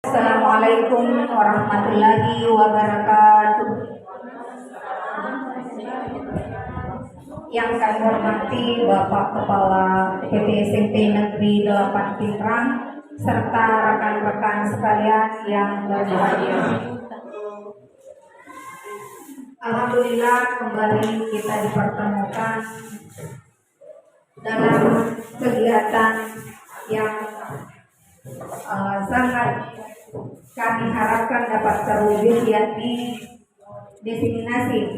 Assalamualaikum warahmatullahi wabarakatuh. Yang kami hormati Bapak Kepala PT SMP Negeri 8 Pinrang serta rekan-rekan sekalian yang berbahagia. Alhamdulillah kembali kita dipertemukan dalam kegiatan yang sangat kami harapkan dapat terwujud, yakni diseminasi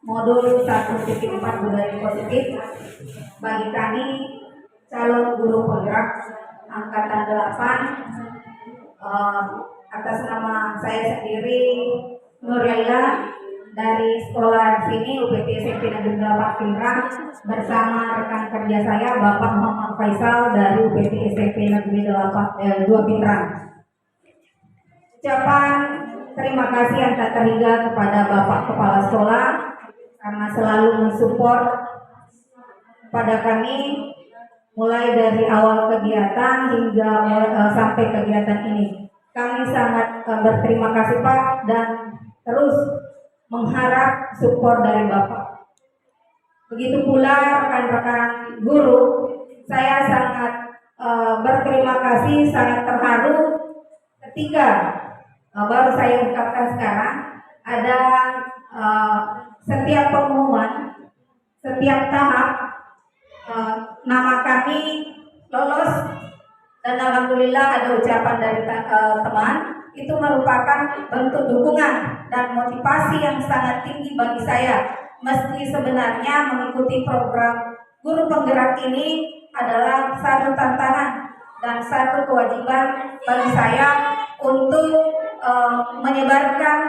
modul 1.4 budaya positif bagi kami calon guru penggerak angkatan 8 atas nama saya sendiri Nur Laila dari sekolah sini UPT SMP Negeri 8 Pinrang bersama rekan kerja saya Bapak Muhammad Faisal dari UPT SMP Negeri 2 Pinrang. Ucapan terima kasih yang tak terhingga kepada Bapak Kepala Sekolah karena selalu mensupport pada kami mulai dari awal kegiatan hingga sampai kegiatan ini. Kami sangat berterima kasih Pak dan terus mengharap support dari Bapak. Begitu pula rekan-rekan guru, saya sangat berterima kasih, sangat terharu ketika baru saya ungkapkan sekarang ada setiap pengumuman, setiap tahap nama kami lolos dan alhamdulillah ada ucapan dari teman. Itu merupakan bentuk dukungan dan motivasi yang sangat tinggi bagi saya. Meski sebenarnya mengikuti program guru penggerak ini adalah satu tantangan dan satu kewajiban bagi saya untuk menyebarkan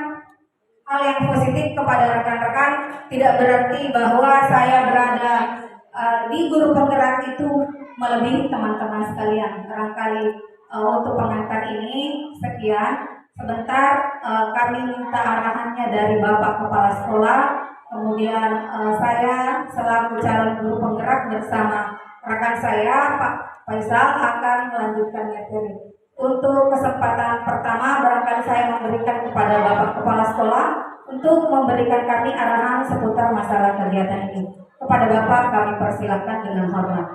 hal yang positif kepada rekan-rekan. Tidak berarti bahwa saya berada di guru penggerak itu melebihi teman-teman sekalian. Barangkali untuk pengantar ini sekian. Sebentar kami minta arahannya dari Bapak Kepala Sekolah. Kemudian saya selaku calon guru penggerak bersama rekan saya Pak Faisal akan melanjutkan materi. Untuk kesempatan pertama barangkali saya memberikan kepada Bapak Kepala Sekolah untuk memberikan kami arahan seputar masalah kegiatan ini. Kepada Bapak kami persilakan dengan hormat.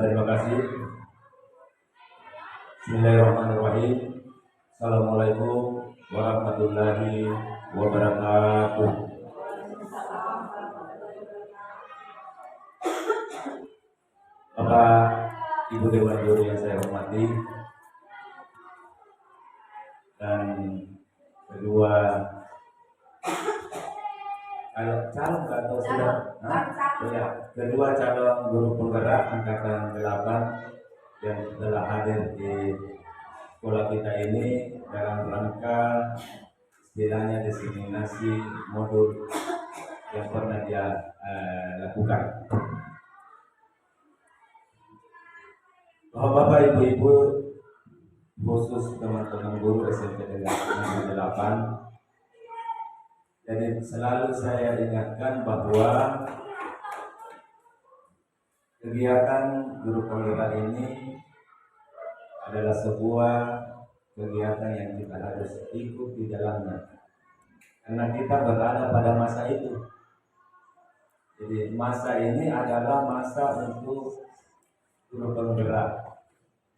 Terima kasih. Bismillahirrahmanirrahim. Assalamualaikum warahmatullahi wabarakatuh. Bapak Ibu Dewan Guru yang saya hormati dan kedua calon atau sudah kedua calon guru penggerak angkatan 8 yang telah hadir di sekolah kita ini dalam rangka istilahnya diseminasi modul yang pernah dia lakukan. Bapak Ibu-ibu khusus teman-teman guru SMP Negeri 8, jadi selalu saya ingatkan bahwa kegiatan guru penggerak ini adalah sebuah kegiatan yang kita harus ikut di dalamnya, karena kita berada pada masa itu. Jadi masa ini adalah masa untuk guru penggerak.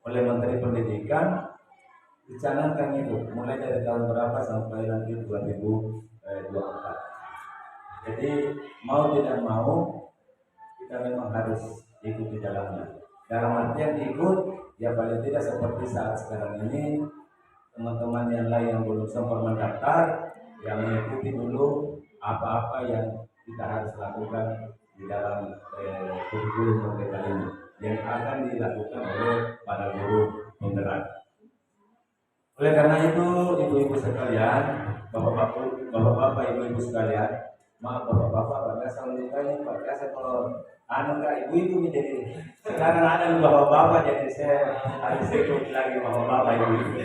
Oleh Menteri Pendidikan dicanangkan itu mulai dari tahun berapa sampai nanti 2024. Jadi mau tidak mau kita memang harus ikut di dalamnya. Dalam artian ikut ya paling tidak seperti saat sekarang ini teman-teman yang lain yang belum sempat mendaftar yang mengikuti dulu apa-apa yang kita harus lakukan di dalam kurikulum mereka ini yang akan dilakukan oleh para guru penggerak. Oleh karena itu ibu-ibu sekalian, bapak-bapak, ibu-ibu sekalian, maaf bapak-bapak, pada saat ini Pak saya kalau enggak ibu-ibu menjadi sekarang ada bapak-bapak, jadi saya harus ikut lagi bapak-bapak ibu-ibu.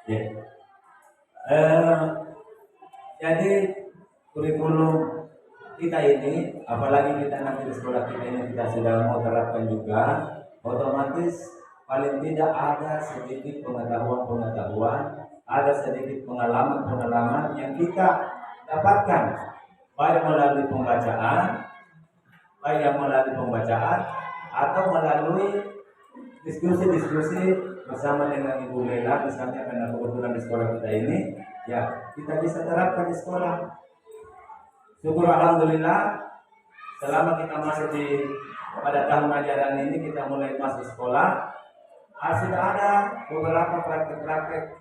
Ya. Jadi kurikulum kita ini, apalagi kita nanti di sekolah kita ini kita sudah mau terapkan juga, otomatis paling tidak ada sedikit pengetahuan, ada sedikit pengalaman yang kita dapatkan baik melalui pembacaan atau melalui diskusi bersama dengan Ibu Lela, misalnya, karena kebetulan di sekolah kita ini ya kita bisa terapkan di sekolah. Syukur alhamdulillah, selama kita masih pada tahun ajaran ini, kita mulai masuk sekolah, sudah ada beberapa praktek-praktek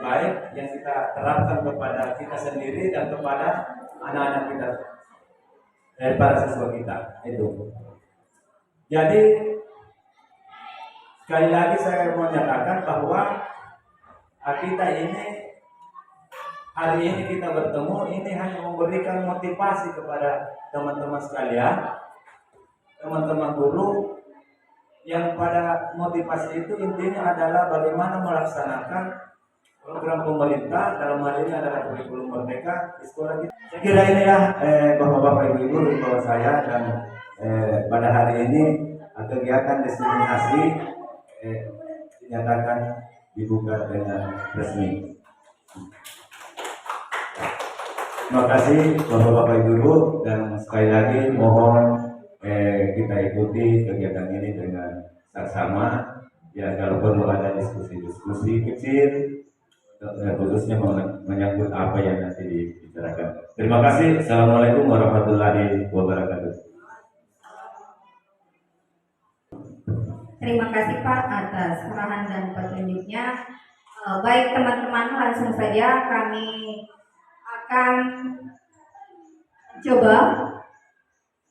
baik yang kita terapkan kepada kita sendiri dan kepada anak-anak kita, para siswa kita itu. Jadi sekali lagi saya mau nyatakan bahwa kita ini hari ini kita bertemu ini hanya memberikan motivasi kepada teman-teman sekalian, teman-teman guru, yang pada motivasi itu intinya adalah bagaimana melaksanakan program pemerintah, dalam hal ini adalah kurikulum merdeka di sekolah kita. Saya kira inilah Bapak-bapak Ibu bahwa saya dan pada hari ini kegiatan diseminasi dinyatakan dibuka dengan resmi. Terima kasih Bapak-bapak Ibu, dan sekali lagi mohon kita ikuti kegiatan ini dengan saksama. Ya, kalau perlu ada diskusi kecil, khususnya menyangkut apa yang nanti dibicarakan. Terima kasih. Assalamualaikum warahmatullahi wabarakatuh. Terima kasih Pak atas arahan dan petunjuknya. Baik teman-teman, langsung saja kami akan coba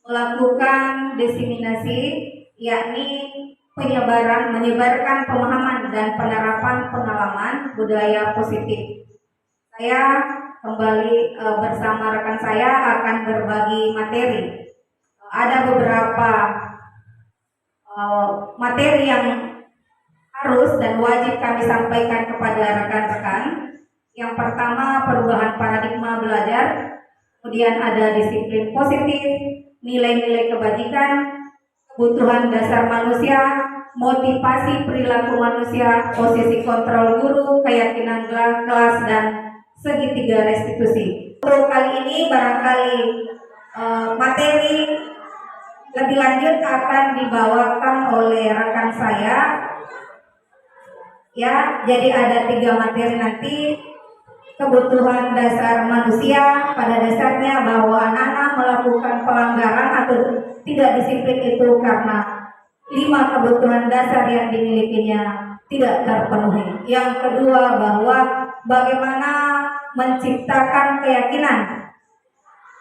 melakukan diseminasi, yakni menyebarkan pemahaman dan penerapan pengalaman budaya positif. Saya kembali bersama rekan saya akan berbagi materi. Ada beberapa materi yang harus dan wajib kami sampaikan kepada rekan-rekan. Yang pertama, perubahan paradigma belajar, kemudian ada disiplin positif, nilai-nilai kebajikan, kebutuhan dasar manusia, motivasi perilaku manusia, posisi kontrol guru, keyakinan kelas, dan segitiga restitusi. Untuk kali ini barangkali materi lebih lanjut akan dibawakan oleh rekan saya. Ya, jadi ada 3 materi nanti. Kebutuhan dasar manusia, pada dasarnya bahwa anak-anak melakukan pelanggaran atau tidak disiplin itu karena 5 kebutuhan dasar yang dimilikinya tidak terpenuhi. Yang kedua, bahwa bagaimana menciptakan keyakinan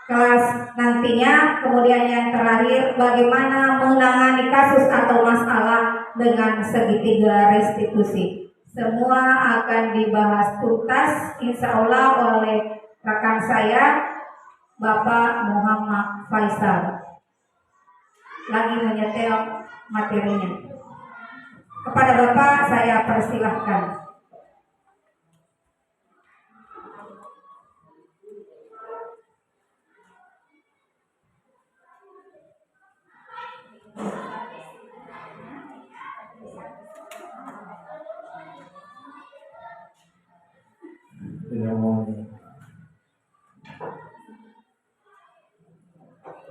kelas nantinya. Kemudian yang terakhir, bagaimana menangani kasus atau masalah dengan segitiga restitusi. Semua akan dibahas tuntas insya Allah oleh rekan saya Bapak Muhammad Faisal. Lagi menyetel materinya. Kepada Bapak saya persilahkan.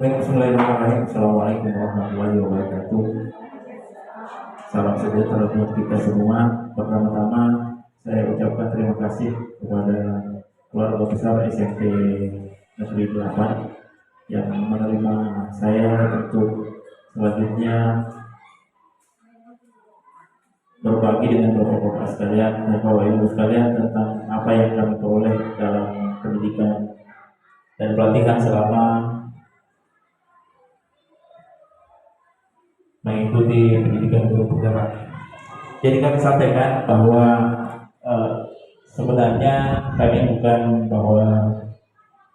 Bismillahirrahmanirrahim. Assalamualaikum warahmatullahi wabarakatuh. Salam sejahtera buat kita semua. Pertama-tama saya ucapkan terima kasih kepada keluarga besar SMP Negeri 8 yang menerima saya untuk selanjutnya berbagi dengan bapak-bapak sekalian dan bapak ibu sekalian tentang apa yang kami peroleh dalam pendidikan dan pelatihan selama mengikuti pendidikan guru penggerak. Jadi kami sampaikan bahwa sebenarnya kami bukan bahwa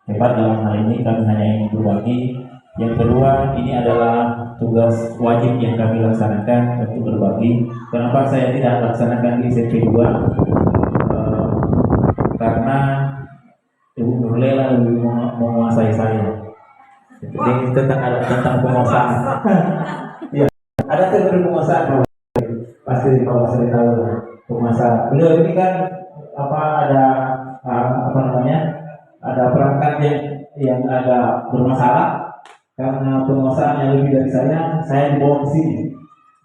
hebat dalam hal ini, kami hanya ingin berbagi. Yang kedua, ini adalah tugas wajib yang kami laksanakan untuk berbagi. Kenapa saya tidak laksanakan di SMP 2? Karena Ibu Nurlela lebih menguasai saya. Ini tentang penguasaan. Iya, ada teori penguasaan pasti kalau saya tahu penguasaan. Beliau ini kan ada apa namanya, ada perangkat yang agak bermasalah karena penguasaan yang lebih dari saya dibawa ke sini.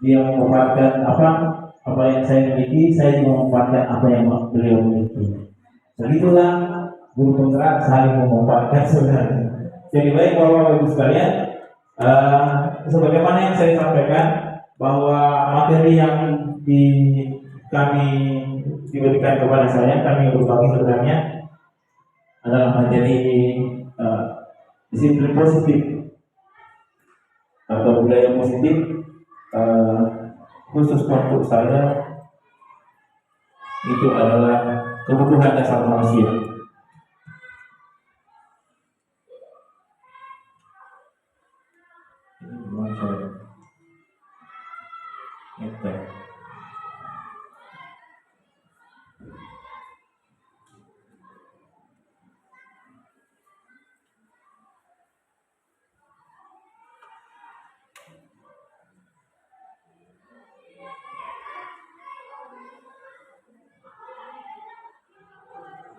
Dia memanfaatkan apa yang saya miliki, saya juga memanfaatkan apa yang beliau miliki. Begitulah guru penggerak saling memanfaatkan sebenarnya. Jadi baik Bapak Ibu sekalian, sebagaimana yang saya sampaikan bahwa materi yang kami diberikan kepada saya, kami berbagi sebenarnya adalah materi disiplin positif atau budaya positif, khusus untuk saya itu adalah kebutuhan dasar manusia.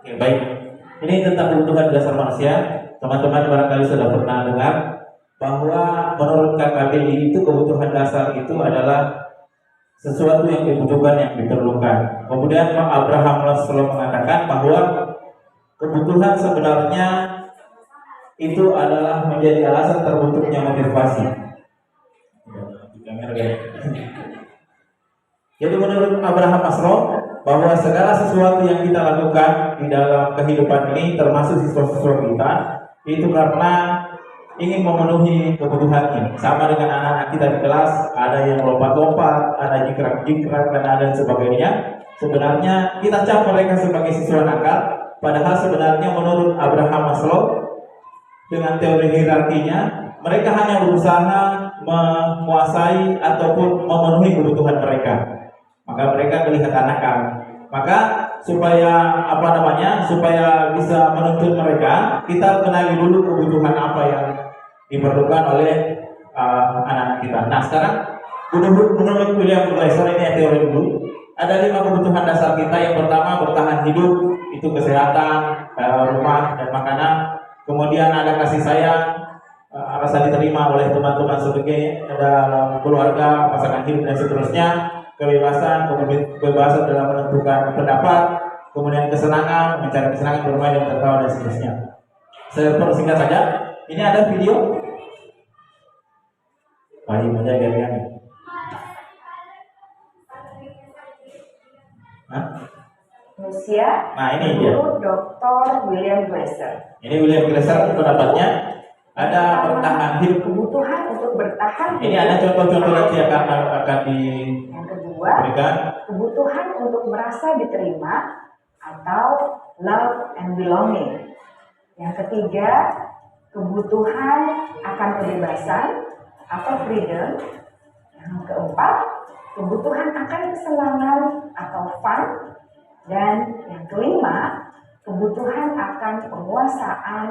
Oke, baik. Ini tentang kebutuhan dasar manusia. Teman-teman barangkali sudah pernah dengar bahwa menurut KKBI itu kebutuhan dasar itu adalah sesuatu yang dibutuhkan, yang diperlukan. Kemudian Abraham Maslow mengatakan bahwa kebutuhan sebenarnya itu adalah menjadi alasan terbentuknya motivasi. Jadi menurut Abraham Maslow bahwa segala sesuatu yang kita lakukan di dalam kehidupan ini, termasuk siswa-siswa kita, itu karena ingin memenuhi kebutuhannya. Sama dengan anak-anak kita di kelas, ada yang lompat-lompat, ada jikrak-jikrak, dan ada sebagainya. Sebenarnya kita cap mereka sebagai siswa nakal, padahal sebenarnya menurut Abraham Maslow dengan teori hierarkinya, mereka hanya berusaha menguasai ataupun memenuhi kebutuhan mereka. Maka mereka kelihatan nakal. Maka supaya supaya bisa menuntut mereka, kita kenali dulu kebutuhan apa yang diperlukan oleh anak-anak kita. Nah, sekarang menurut William Glasser, ini teori dulu, ada 5 kebutuhan dasar kita. Yang pertama bertahan hidup, itu kesehatan, rumah dan makanan. Kemudian ada kasih sayang, rasa diterima oleh teman-teman sebagai dalam keluarga, pasangan hidup dan seterusnya. Kebebasan, kebebasan dalam menentukan pendapat, kemudian kesenangan, mencari kesenangan, bermain dan tertawa dan seterusnya. Saya persingkat saja. Ini ada video. Baik, menjaga kami. Rusia. Nah, ini dia. Dr. William Glasser. Ini William Glasser pendapatnya. Ada bertahan hidup. Kebutuhan untuk bertahan. Ini ada contoh-contoh nanti akan Yang kedua, diberikan. kebutuhan untuk merasa diterima atau love and belonging. Yang ketiga, kebutuhan akan kebebasan atau freedom. Yang keempat, kebutuhan akan kesenangan atau fun. Dan yang kelima, kebutuhan akan penguasaan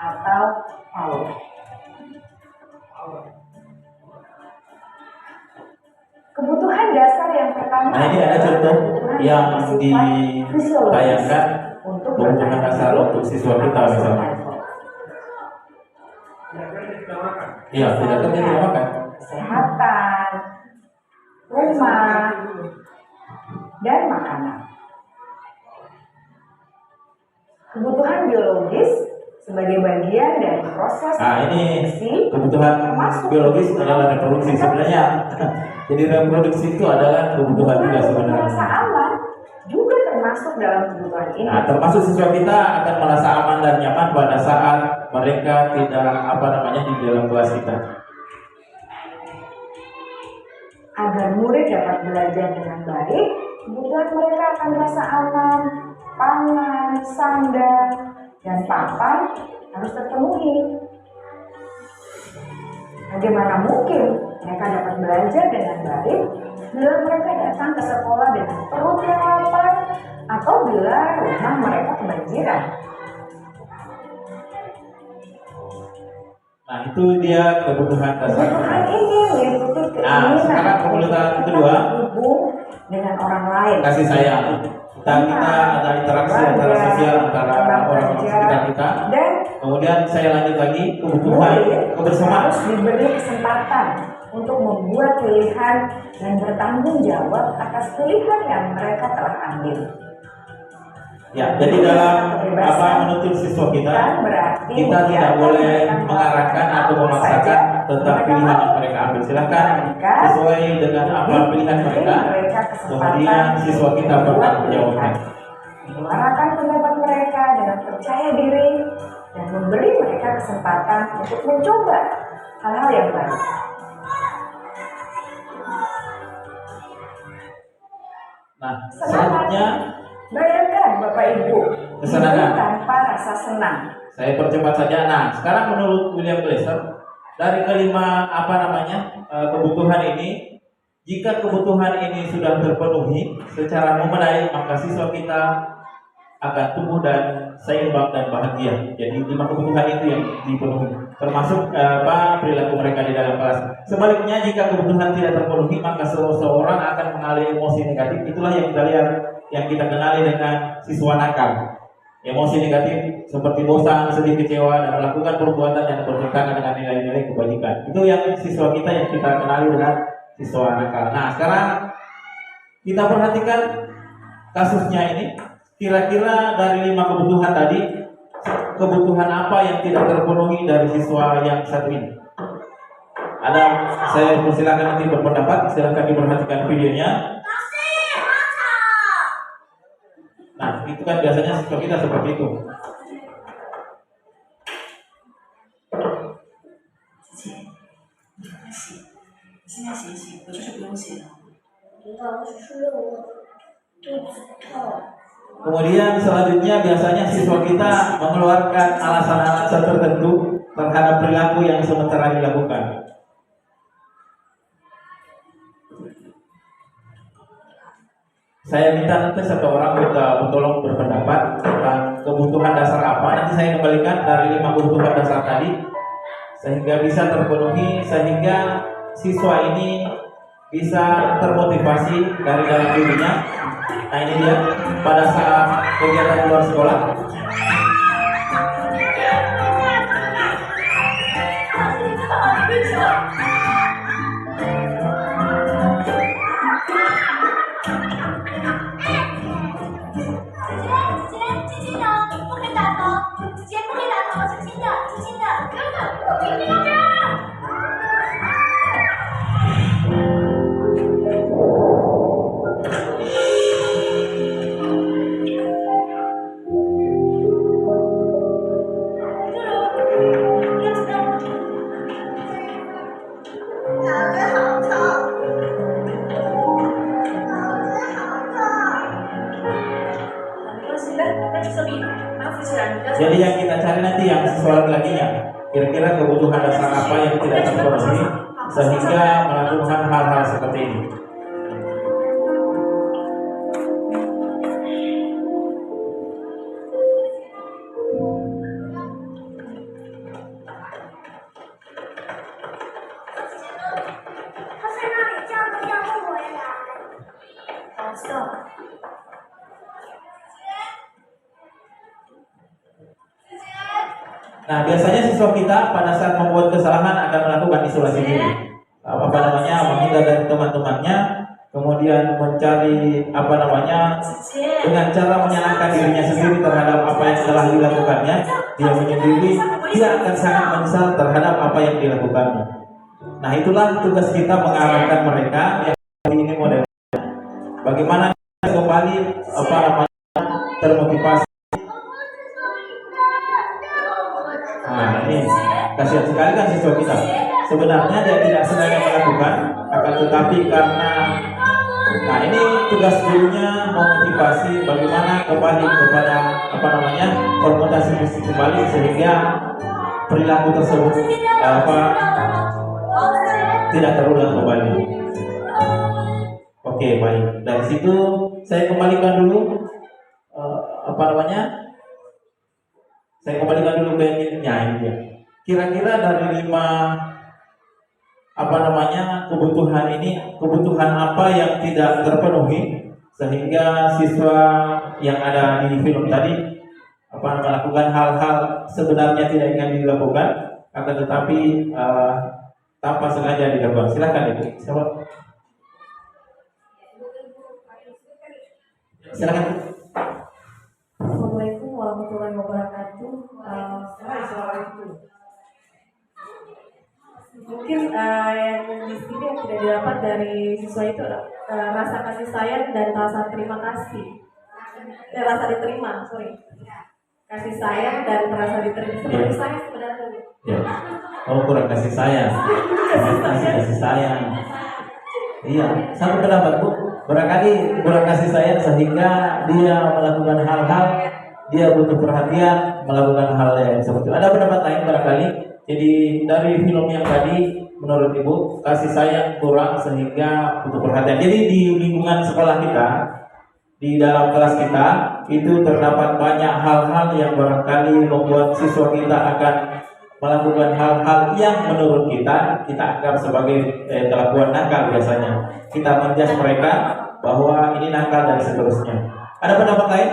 atau power. Kebutuhan dasar yang pertama. Nah, ini ada contoh yang ditayangkan kebutuhan dasar untuk siswa kita misalnya. Iya, tidak terjadi makan. Kesehatan, rumah, dan makanan. Kebutuhan biologis sebagai bagian dari proses ini reproduksi, kebutuhan biologis adalah reproduksi sebenarnya. Jadi reproduksi itu adalah kebutuhan juga sebenarnya. Merasa aman juga termasuk dalam kebutuhan ini. Nah, termasuk siswa kita akan merasa aman dan nyaman pada saat mereka tidak di dalam kelas kita. Agar murid dapat belajar dengan baik, kebutuhan mereka akan merasa aman, pangan, sandang, dan papan harus terpenuhi. Bagaimana mungkin mereka dapat belajar dengan baik bila mereka datang ke sekolah dengan perut yang lapar atau bila rumah mereka kebanjiran? Nah, itu dia kebutuhan dasar. Kebutuhan ini meliputi Nah, keinginan sekarang kebutuhan kedua, berhubung dengan orang lain. kasih sayang. Kita ada interaksi antara sosial antara orang-orang sekitar kita. Dan Kemudian saya lanjut lagi kebutuhan kebersamaan. harus diberi kesempatan untuk membuat pilihan dan bertanggung jawab atas pilihan yang mereka telah ambil. Ya, jadi dalam apa menuntut siswa kita, Bukan berarti kita tidak membiarkan boleh mereka mengarahkan atau melakukan memaksakan saja tentang mereka pilihan yang mau. mereka ambil. Silakan Melainkan sesuai dengan apa pilihan mereka. mereka kesempatan Kemudian siswa kita bertanggung jawabkan. menyuarakan pendapat mereka dengan percaya diri dan memberi mereka kesempatan untuk mencoba hal-hal yang baru. Nah, selanjutnya Bayangkan Bapak Ibu, Kesenangan. hidup tanpa rasa senang. saya percepat saja. Nah, sekarang menurut William Glasser, dari kelima kebutuhan ini, jika kebutuhan ini sudah terpenuhi secara memadai, maka siswa kita akan tumbuh dan seimbang dan bahagia. Jadi 5 kebutuhan itu yang dipenuhi, termasuk perilaku mereka di dalam kelas. Sebaliknya, jika kebutuhan tidak terpenuhi, maka seseorang akan mengalami emosi negatif. Itulah yang kita lihat, yang kita kenali dengan siswa nakal. Emosi negatif seperti bosan, sedih, kecewa, dan melakukan perbuatan yang bertentangan dengan nilai-nilai kebajikan. Itu yang siswa kita yang kita kenali dengan siswa nakal. Nah, sekarang kita perhatikan kasusnya ini. Kira-kira dari 5 kebutuhan tadi, kebutuhan apa yang tidak terpenuhi dari siswa yang satu ini? Saya persilakan nanti berpendapat. Silakan diperhatikan videonya. Nah, itu kan biasanya siswa kita seperti itu. 姐姐，你赶快写，你现在写，我就是不用写了。老师，我肚子痛。 Kemudian selanjutnya biasanya siswa kita mengeluarkan alasan-alasan tertentu terhadap perilaku yang sementara dilakukan. Saya minta nanti satu orang tolong berpendapat tentang kebutuhan dasar apa. Nanti saya kembalikan dari 5 kebutuhan dasar tadi sehingga bisa terpenuhi, sehingga siswa ini bisa termotivasi dari dalam dirinya. Nah, ini dia pada saat kegiatan luar sekolah. Jadi yang kita cari nanti yang sesuai laginya. Kira-kira kebutuhan dasar apa yang tidak terpenuhi sehingga melakukan hal-hal seperti ini. Nah, biasanya siswa kita pada saat membuat kesalahan akan melakukan isolasi diri. Menghindar dari teman-temannya, kemudian mencari dengan cara menyenangkan dirinya sendiri terhadap apa yang telah dilakukannya. Dia menyendiri, dia akan sangat menyesal terhadap apa yang dilakukannya. Nah, itulah tugas kita mengarahkan mereka yang ini model. Bagaimana kembali termotivasi. Nah, ini kasihan sekali kan siswa kita. Sebenarnya dia tidak sengaja melakukan, akan tetapi karena ini tugas gurunya memotivasi bagaimana kembali kepada fermentasi fisik kembali sehingga perilaku tersebut tidak terulang kembali. Oke, baik. Dari situ saya kembalikan dulu saya kembalikan dulu ke ini dia. kira-kira dari 5 kebutuhan apa yang tidak terpenuhi sehingga siswa yang ada di film tadi melakukan hal-hal sebenarnya tidak ingin dilakukan, akan tetapi tanpa sengaja dilakukan. Silakan Ibu. Silakan. Assalamualaikum warahmatullahi wabarakatuh. Mungkin yang di sini yang tidak didapat dari siswa itu rasa kasih sayang dan rasa terima kasih. Rasa diterima, kasih sayang dan rasa diterima. Seperti saya sebenarnya. Ya. Oh, kurang kasih sayang. Kasih sayang. Iya, satu pendapat Bu. Barangkali kurang kasih sayang sehingga dia melakukan hal-hal, dia butuh perhatian, melakukan hal yang seperti itu. Ada pendapat lain barangkali? Jadi dari film yang tadi menurut Ibu kasih sayang kurang sehingga butuh perhatian. Jadi di lingkungan sekolah kita, di dalam kelas kita itu terdapat banyak hal-hal yang barangkali membuat siswa kita akan melakukan hal-hal yang menurut kita anggap sebagai kelakuan nakal biasanya. Kita menjudge mereka bahwa ini nakal dan seterusnya. Ada pendapat lain?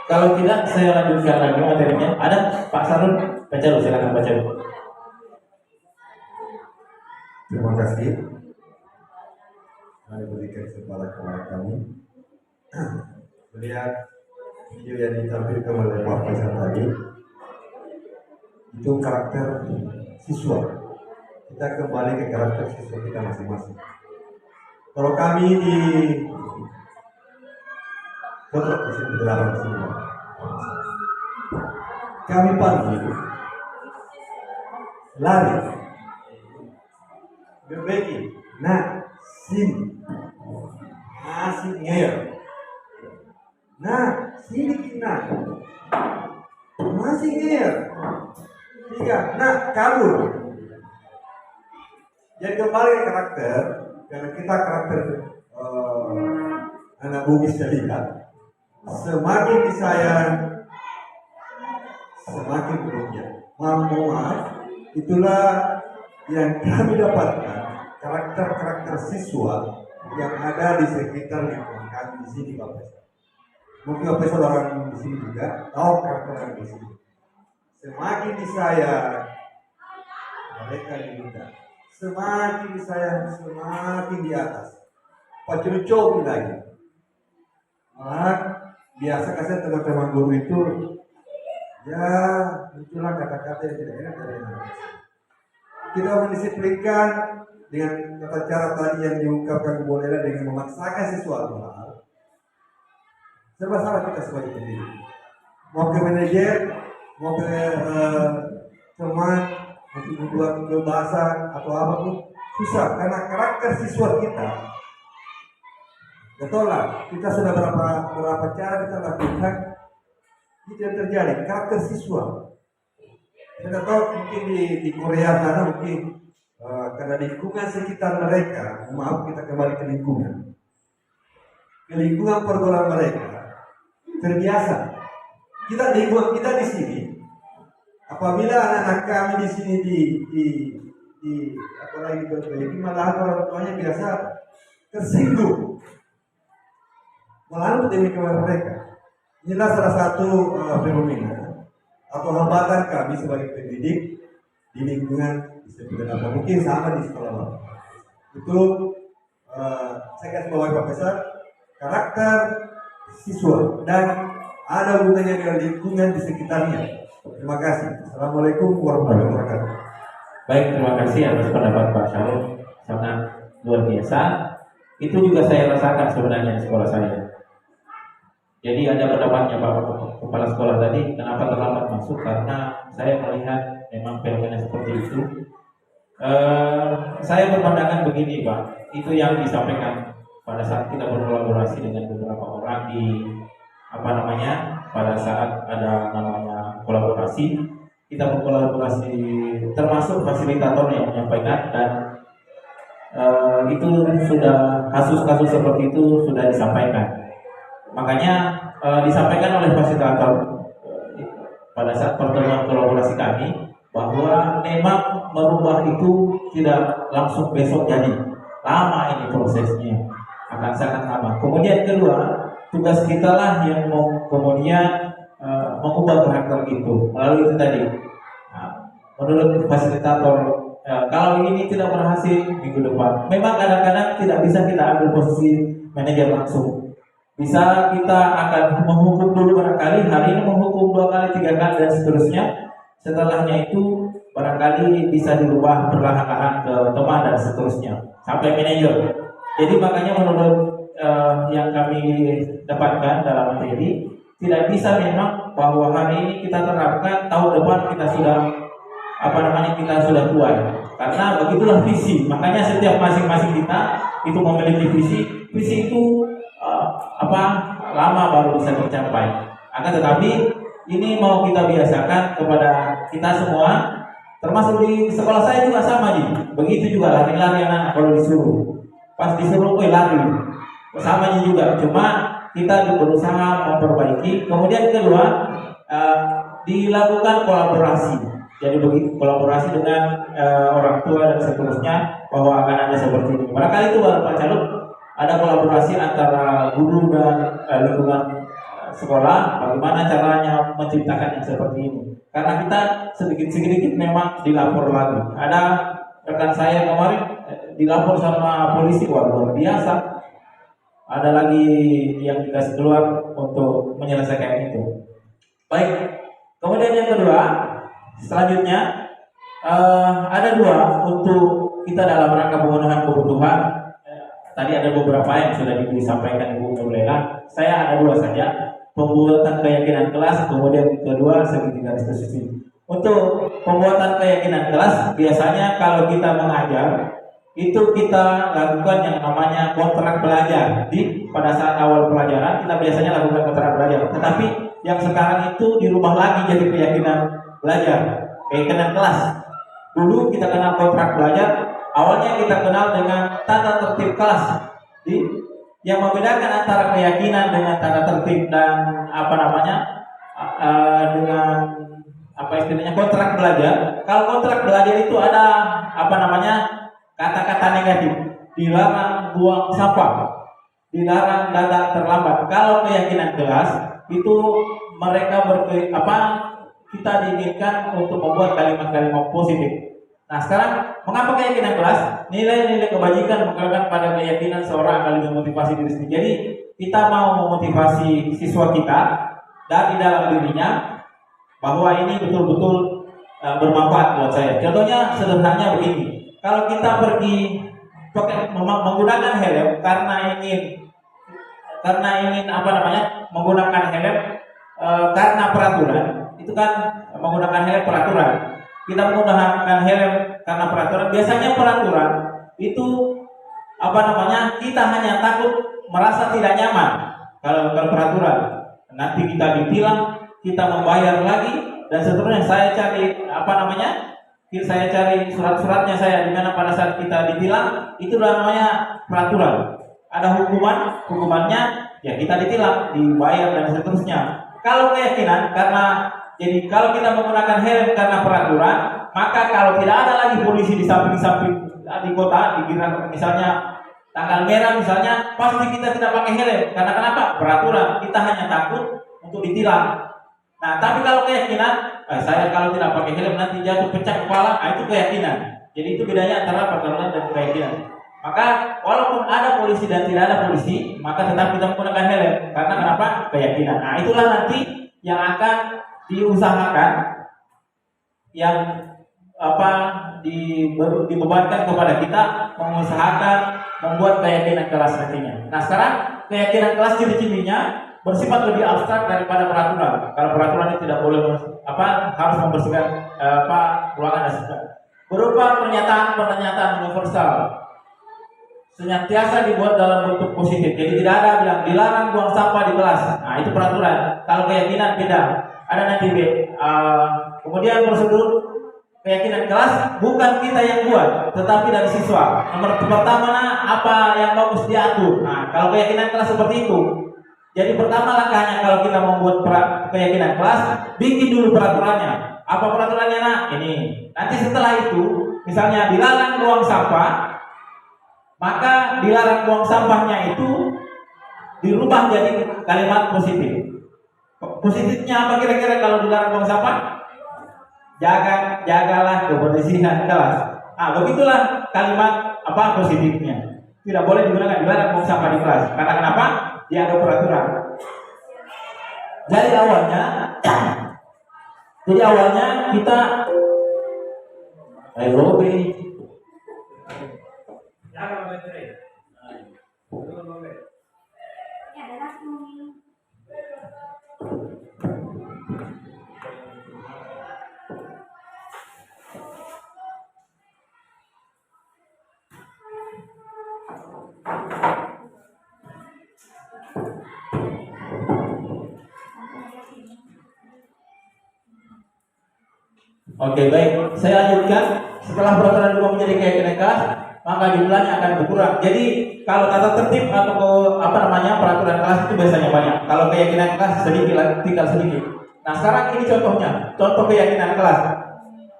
Kalau tidak, saya lanjutkan lagi materinya. Ada Pak Sarun? Baca dulu, silakan baca dulu. Terima kasih. Mari berikan kesempatan kepada kami melihat video yang ditampilkan oleh Pak Faisal tadi. Itu karakter siswa. Kita kembali ke karakter siswa kita masing-masing. Kalau kami di foto di sini dalam semua, kami panggil lari, berbagi, sini, masih ngeyel, sini kita, masih ngeyel. 3, kabur. Jadi kembali ke karakter, karena kita karakter anak bugis terlihat, semakin disayang, semakin berubah. Maaf, itulah yang kami dapatkan, karakter-karakter siswa yang ada di sekitar lingkungan kami di sini, Pak Faisal. Mungkin Pak Faisal orang di sini juga tahu karakter yang di sini. Semakin disayang, mereka diminta. Semakin disayang, semakin di atas. Pak Cucu lagi. Malah biasa kasih teman-teman guru itu, ya muncullah kata-kata yang tidak enak dari anak. Kita mendisiplinkan dengan kata cara tadi yang diungkapkan Bu Lela dengan memaksakan sesuatu hal. Serba salah kita sebagai pendidik. Mau ke manajer, mau ke teman untuk membuat kebahasan atau apapun susah karena karakter siswa kita. Betul lah, kita sudah berapa cara kita lakukan tidak terjadi karakter siswa. Kita tahu mungkin di Korea sana mungkin karena lingkungan sekitar mereka, maaf kita kembali ke lingkungan pergaulan mereka terbiasa. Kita lingkungan kita di sini. Apabila anak-anak kami di sini di apalagi berbagi, malah orang tuanya biasa tersinggung, malah demi kepada mereka. Inilah salah satu fenomena atau hambatan kami sebagai pendidik di lingkungan disebutkan apa mungkin sama di sekolah. Itu saya kasih bawa Pak Faisal, karakter siswa dan ada hubungannya dengan lingkungan di sekitarnya. Terima kasih. Assalamualaikum warahmatullahi wabarakatuh. Baik, terima kasih atas pendapat Pak Syarul, sangat luar biasa. Itu juga saya rasakan sebenarnya di sekolah saya. Jadi ada pendapatnya Pak Kepala Sekolah tadi, kenapa terlambat masuk? Karena saya melihat memang fenomena seperti itu. Saya berpandangan begini Pak, itu yang disampaikan pada saat kita berkolaborasi dengan beberapa orang di pada saat ada namanya kolaborasi, kita berkolaborasi termasuk fasilitator yang menyampaikan dan itu sudah kasus-kasus seperti itu sudah disampaikan. Makanya disampaikan oleh fasilitator pada saat pertemuan kolaborasi kami bahwa memang merubah itu tidak langsung besok jadi, lama ini prosesnya, akan sangat lama. Kemudian kedua, tugas kita lah yang kemudian mengubah karakter itu melalui itu tadi. Nah, menurut fasilitator, kalau ini tidak berhasil minggu depan, memang kadang-kadang tidak bisa kita ambil posisi manajer langsung. Bisa kita akan menghukum dulu barangkali, hari ini menghukum 2 kali, 3 kali dan seterusnya. Setelahnya itu barangkali bisa dirubah perlahan-lahan ke teman dan seterusnya sampai manajer. Jadi makanya menurut yang kami dapatkan dalam materi, tidak bisa memang bahwa hari ini kita terapkan, tahun depan kita sudah kita sudah tuai, karena begitulah visi. Makanya setiap masing-masing kita itu memiliki visi itu lama baru bisa tercapai. Akan tetapi ini mau kita biasakan kepada kita semua, termasuk di sekolah saya juga sama begitu juga lari-lari anak kalau disuruh, pas disuruh lari sama juga. Cuma kita berusaha memperbaiki. Kemudian kedua, dilakukan kolaborasi. Jadi begitu kolaborasi dengan orang tua dan seterusnya, bahwa akan ada seperti ini. Barangkali itu Pak Calup, ada kolaborasi antara guru dan lingkungan sekolah, bagaimana caranya menciptakan yang seperti ini. Karena kita sedikit-sedikit memang dilapor lagi. Ada rekan saya kemarin dilapor sama polisi, luar biasa. Ada lagi yang dikasih keluar untuk menyelesaikan itu. Baik, kemudian yang kedua, selanjutnya ada 2 untuk kita dalam rangka pemenuhan kebutuhan. Tadi ada beberapa yang sudah disampaikan Ibu Nurlela. Saya ada 2 saja. Pembuatan keyakinan kelas, kemudian kedua segitiga restitusi. Untuk pembuatan keyakinan kelas, biasanya kalau kita mengajar, itu kita lakukan yang namanya kontrak belajar. Pada saat awal pelajaran kita biasanya lakukan kontrak belajar. Tetapi yang sekarang itu dirubah lagi jadi keyakinan belajar, keyakinan kelas. Dulu kita kenal kontrak belajar, awalnya kita kenal dengan tata tertib kelas. Yang membedakan antara keyakinan dengan tata tertib dan dengan istilahnya kontrak belajar. Kalau kontrak belajar itu ada kata-kata negatif, dilarang buang sampah, dilarang datang terlambat. Kalau keyakinan kelas itu mereka kita diinginkan untuk membuat kalimat-kalimat positif. Nah sekarang, mengapa keyakinan kelas? Nilai-nilai kebajikan bukan pada keyakinan seorang akan memotivasi diri sendiri. Jadi kita mau memotivasi siswa kita dari dalam dirinya bahwa ini betul-betul bermanfaat buat saya. Contohnya sederhananya begini. Kalau kita pergi menggunakan helm karena ingin menggunakan helm karena peraturan, itu kan menggunakan helm peraturan. Kita menggunakan helm karena peraturan. Biasanya peraturan itu kita hanya takut merasa tidak nyaman kalau peraturan. Nanti kita ditilang, kita membayar lagi dan seterusnya. Saya cari surat-suratnya saya di mana pada saat kita ditilang itu namanya peraturan. Ada hukumannya ya kita ditilang, dibayar dan seterusnya. Kalau keyakinan jadi kalau kita menggunakan helm karena peraturan, maka kalau tidak ada lagi polisi di samping-samping di kota, dikira misalnya tanggal merah misalnya, pasti kita tidak pakai helm. Karena kenapa? Peraturan. Kita hanya takut untuk ditilang. Nah, tapi kalau keyakinan, saya kalau tidak pakai helm nanti jatuh pecah kepala, itu keyakinan. Jadi itu bedanya antara peraturan dan keyakinan. Maka walaupun ada polisi dan tidak ada polisi, maka tetap kita menggunakan helm. Karena kenapa? Keyakinan. Nah, itulah nanti yang akan diusahakan, yang dibebankan kepada kita, mengusahakan membuat keyakinan kelas nantinya. Nah sekarang keyakinan kelas ciri-cirinya bersifat lebih abstrak daripada peraturan. Kalau peraturan itu tidak boleh harus membersihkan ruangan dan sebagainya. Berupa pernyataan universal, senantiasa dibuat dalam bentuk positif. Jadi tidak ada bilang dilarang buang sampah di kelas. Nah itu peraturan. Kalau keyakinan beda. Ada nanti kemudian prosedur keyakinan kelas bukan kita yang buat, tetapi dari siswa. Nomor pertama apa yang bagus diatur. Nah kalau keyakinan kelas seperti itu. Jadi pertama langkahnya kalau kita membuat keyakinan kelas, bikin dulu peraturannya. Apa peraturannya nak? Ini. Nanti setelah itu, misalnya dilarang buang sampah, maka dilarang buang sampahnya itu dirubah jadi kalimat positif. Positifnya apa kira-kira kalau dilarang buang sampah? Jagalah kebersihan kelas. Begitulah kalimat apa positifnya. Tidak boleh digunakan dilarang buang sampah di kelas. Karena kenapa? Dia ada peraturan. Jadi awalnya kita aerobi. Oke, baik, saya lanjutkan. Setelah peraturan umum menjadi keyakinan kelas, maka jumlahnya akan berkurang. Jadi kalau tata tertib atau peraturan kelas itu biasanya banyak. Kalau keyakinan kelas tinggal sedikit. Nah, sekarang ini contohnya, contoh keyakinan kelas.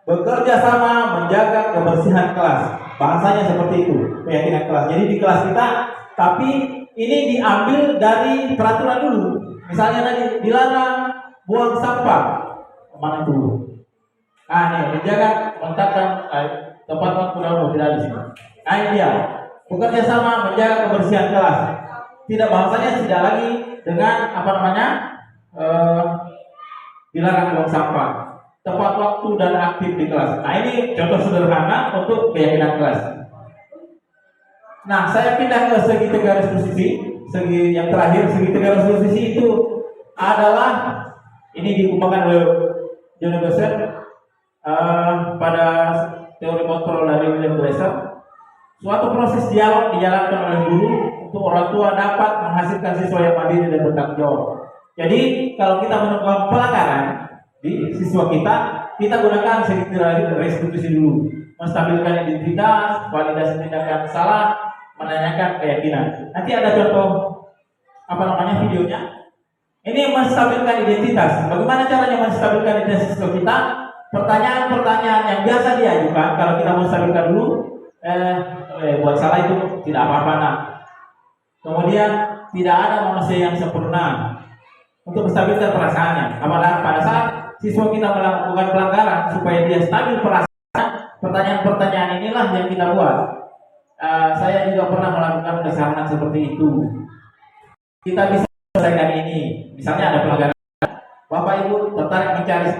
Bekerja sama menjaga kebersihan kelas. Bahasanya seperti itu, keyakinan kelas. Jadi di kelas kita, tapi ini diambil dari peraturan dulu. Misalnya tadi dilarang buang sampah. Mana dulu? Nih, menjaga menetapkan tempat waktu dahulu tidak di sini. Ini dia. Bekerja sama menjaga kebersihan kelas. Tidak, bahasanya tidak lagi dengan dilarang buang sampah. Tepat waktu dan aktif di kelas. Nah, ini contoh sederhana untuk keyakinan kelas. Nah, saya pindah ke segitiga garis posisi. Yang terakhir, segitiga garis posisi itu adalah ini dikembangkan oleh John Gosset pada teori kontrol dari William Glasser. Suatu proses dialog dijalankan oleh guru untuk orang tua dapat menghasilkan siswa yang mandiri dan bertanggung jawab. Jadi kalau kita menemukan pelanggaran di siswa kita gunakan segitiga restitusi dulu, menstabilkan identitas, validasi tindakan salah, menanyakan keyakinan. Nanti ada contoh videonya. Ini menstabilkan identitas. Bagaimana caranya menstabilkan identitas siswa kita? Pertanyaan-pertanyaan yang biasa diajukan, kalau kita mau stabilkan dulu, buat salah itu tidak apa-apa nak. Kemudian tidak ada manusia yang sempurna. Untuk menstabilkan perasaannya. Apalagi pada saat siswa kita melakukan pelanggaran supaya dia stabil perasaan, pertanyaan-pertanyaan inilah yang kita buat. Saya juga pernah melakukan kesalahan seperti itu. Kita bisa selesaikan ini. Misalnya ada pelanggaran. Bapak Ibu tertarik mencari,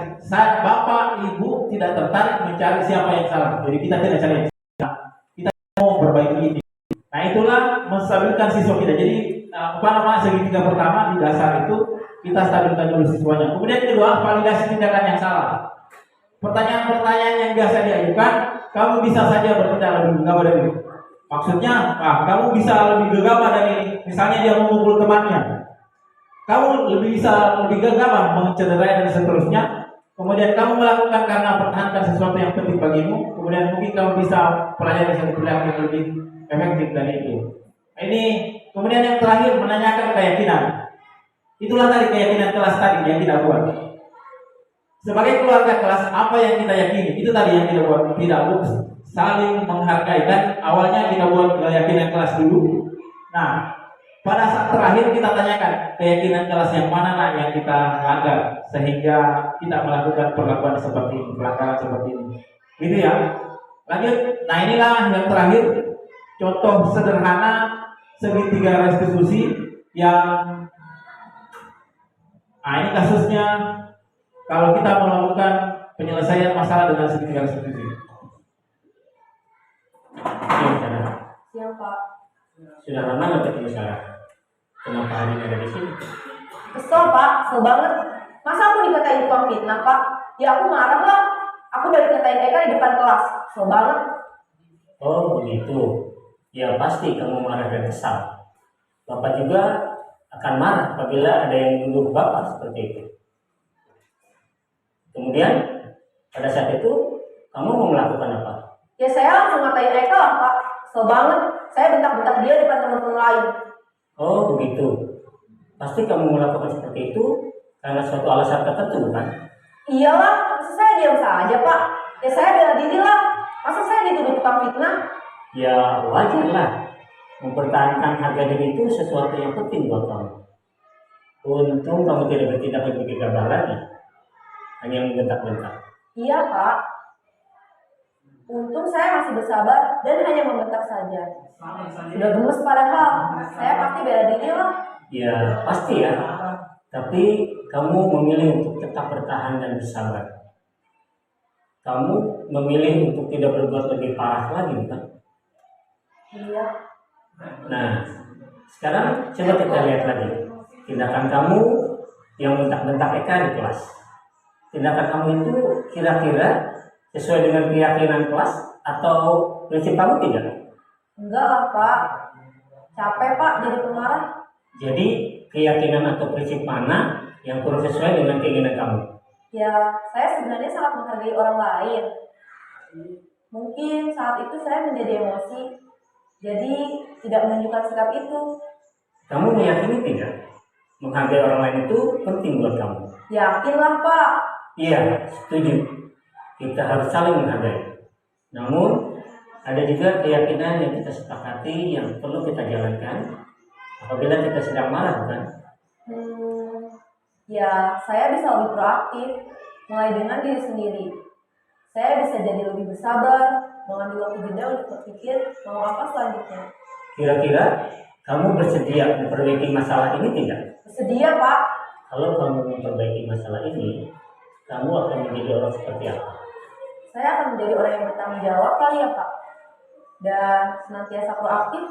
Bapak Ibu tidak tertarik mencari siapa yang salah. Jadi kita tidak cari yang salah. Kita mau perbaiki ini. Nah, itulah menstabilkan siswa kita. Jadi segitiga pertama di dasar itu kita stabilkan dulu siswanya. Kemudian kedua, validasi tindakan yang salah. Pertanyaan-pertanyaan yang biasa diajukan, kamu bisa saja bertindak lebih gegabah dari itu. Maksudnya, kamu bisa lebih gegabah dari, misalnya dia memukul temannya. Kamu bisa lebih gegabah mencederai dan seterusnya. Kemudian kamu melakukan karena pertahankan sesuatu yang penting bagimu. Kemudian mungkin kamu bisa pelajari satu pilihan yang lebih efektif dari itu. Ini kemudian yang terakhir menanyakan keyakinan. Itulah tadi keyakinan kelas tadi yang kita buat. Sebagai keluarga kelas, apa yang kita yakini? Itu tadi yang kita buat. Tidak saling menghargai. Dan awalnya kita buat keyakinan kelas dulu. Nah, pada saat terakhir kita tanyakan keyakinan kelas yang mana yang kita langgar sehingga kita melakukan perlakuan seperti ini, pelanggaran seperti ini. Gitu ya. Lanjut. Nah, inilah yang terakhir contoh sederhana segitiga restitusi yang ini kasusnya kalau kita melakukan penyelesaian masalah dengan segitiga restitusi. Siapa? Sudah lama nggak ketemu saya? Kenapa hari ini ada di sini? Kesel Pak, kesel banget. Masa aku dikatain tukang fitnah Pak? Ya aku marah lah. Aku dari katain Eka di depan kelas. Kesel banget. Oh begitu. Ya pasti kamu marah dan kesal. Bapak juga akan marah apabila ada yang menuduh Bapak seperti itu. Kemudian pada saat itu kamu mau melakukan apa? Ya saya langsung ngatain Eka lah Pak. Kesel banget. Saya bentak-bentak dia depan teman-teman lain. Oh begitu. Pasti kamu melakukan seperti itu karena suatu alasan tertentu kan? Iyalah, Masa saya diam saja, Pak? Ya saya bela diri lah. Masa saya dituduh tukang fitnah? Ya wajar lah. Mempertahankan harga diri itu sesuatu yang penting buat kamu. Untung kamu tidak bertindak lebih gegabah lagi. Hanya membentak-bentak. Iya, Pak. Untung saya masih bersabar dan hanya membentak saja. Sudah gemes padahal. Saya pasti bela diri lah. Ya pasti ya. Tapi kamu memilih untuk tetap bertahan dan bersabar. Kamu memilih untuk tidak berbuat lebih parah lagi, bukan? Iya. Nah, sekarang coba kita lihat lagi tindakan kamu yang bentak-bentak Eka di kelas. Tindakan kamu itu kira-kira sesuai dengan keyakinan kelas atau prinsip kamu tidak? Enggak lah, Pak. Capek, Pak, jadi pemarah. Jadi keyakinan atau prinsip mana yang kurang sesuai dengan keinginan kamu? Ya, saya sebenarnya sangat menghargai orang lain. Mungkin saat itu saya menjadi emosi, jadi tidak menunjukkan sikap itu. Kamu meyakini tidak? Menghargai orang lain itu penting buat kamu. Yakinlah, Pak. Iya, setuju. Kita harus saling menghargai. Namun, ada juga keyakinan yang kita sepakati yang perlu kita jalankan apabila kita sedang marah, bukan? Ya, saya bisa lebih proaktif, mulai dengan diri sendiri. Saya bisa jadi lebih bersabar, mengambil waktu jeda untuk berpikir mau apa selanjutnya. Kira-kira kamu bersedia memperbaiki masalah ini tidak? Bersedia, Pak. Kalau kamu memperbaiki masalah ini, kamu akan menjadi orang seperti apa? Saya akan menjadi orang yang bertanggung jawab kali ya, Pak. Dan senantiasa proaktif.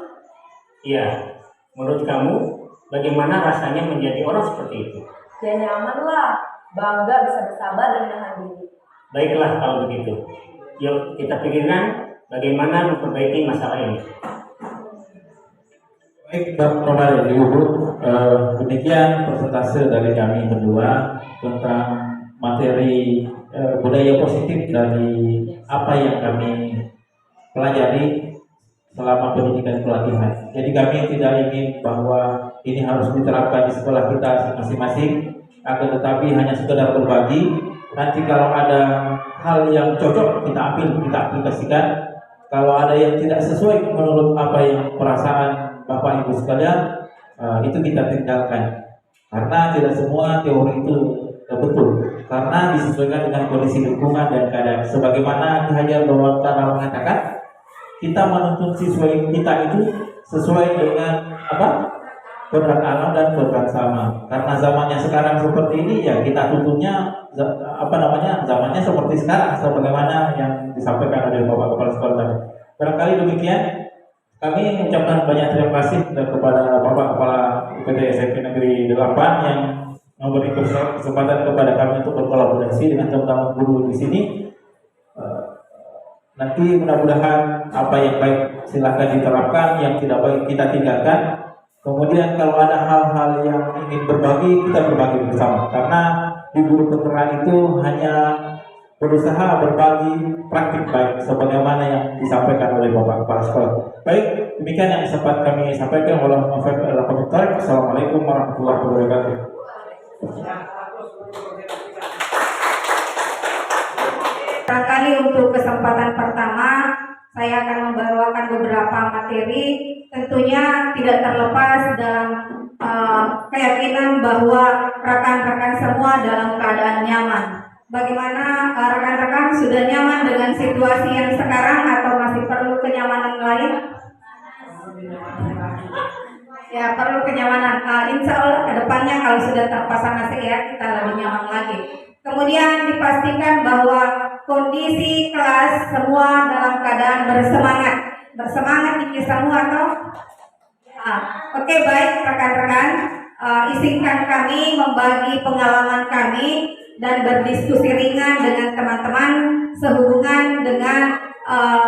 Iya, menurut kamu bagaimana rasanya menjadi orang seperti itu? Ya nyaman lah, bangga bisa bersabar dan menahan diri. Baiklah kalau begitu. Yuk kita pikirkan bagaimana memperbaiki masalah ini. Baik, Bapak dan Ibu, demikian persentase dari kami berdua tentang materi budaya positif dari apa yang kami pelajari selama pendidikan pelatihan. Jadi kami tidak ingin bahwa ini harus diterapkan di sekolah kita masing-masing, akan tetapi hanya sekedar berbagi. Nanti kalau ada hal yang cocok kita ambil, kita aplikasikan. Kalau ada yang tidak sesuai menurut apa yang perasaan Bapak Ibu sekalian, itu kita tinggalkan. Karena tidak semua teori itu betul. Karena disesuaikan dengan kondisi lingkungan dan keadaan. Sebagaimana Ki Hajar Dewantara mengatakan, kita menuntun siswa kita itu sesuai dengan kodrat alam dan kodrat sama. Karena zamannya sekarang seperti ini, ya kita tuntutnya zamannya seperti sekarang, sebagaimana yang disampaikan oleh Bapak Kepala Sekolah tadi. Barangkali demikian. Kami mengucapkan banyak terima kasih kepada Bapak Kepala UPT SMP Negeri 8 yang memberi kesempatan kepada kami untuk berkolaborasi dengan teman-teman guru di sini. Nanti mudah-mudahan apa yang baik silahkan diterapkan, yang tidak baik kita tinggalkan. Kemudian kalau ada hal-hal yang ingin berbagi, kita berbagi bersama. Karena di guru penggerak itu hanya berusaha berbagi praktik baik sebagaimana yang disampaikan oleh Bapak Kepala Sekolah. Baik, demikian yang sempat kami sampaikan. Wassalamualaikum warahmatullahi wabarakatuh. Barangkali untuk kesempatan pertama saya akan membawakan beberapa materi, tentunya tidak terlepas dalam keyakinan bahwa rekan-rekan semua dalam keadaan nyaman. Bagaimana rekan-rekan sudah nyaman dengan situasi yang sekarang atau masih perlu kenyamanan lain? Ya, perlu kenyamanan. Insya Allah kedepannya kalau sudah terpasang AC ya, kita lebih nyaman lagi. Kemudian dipastikan bahwa kondisi kelas semua dalam keadaan bersemangat. Bersemangat tinggi semua atau? Oke, baik rekan-rekan. Izinkan kami membagi pengalaman kami dan berdiskusi ringan dengan teman-teman sehubungan dengan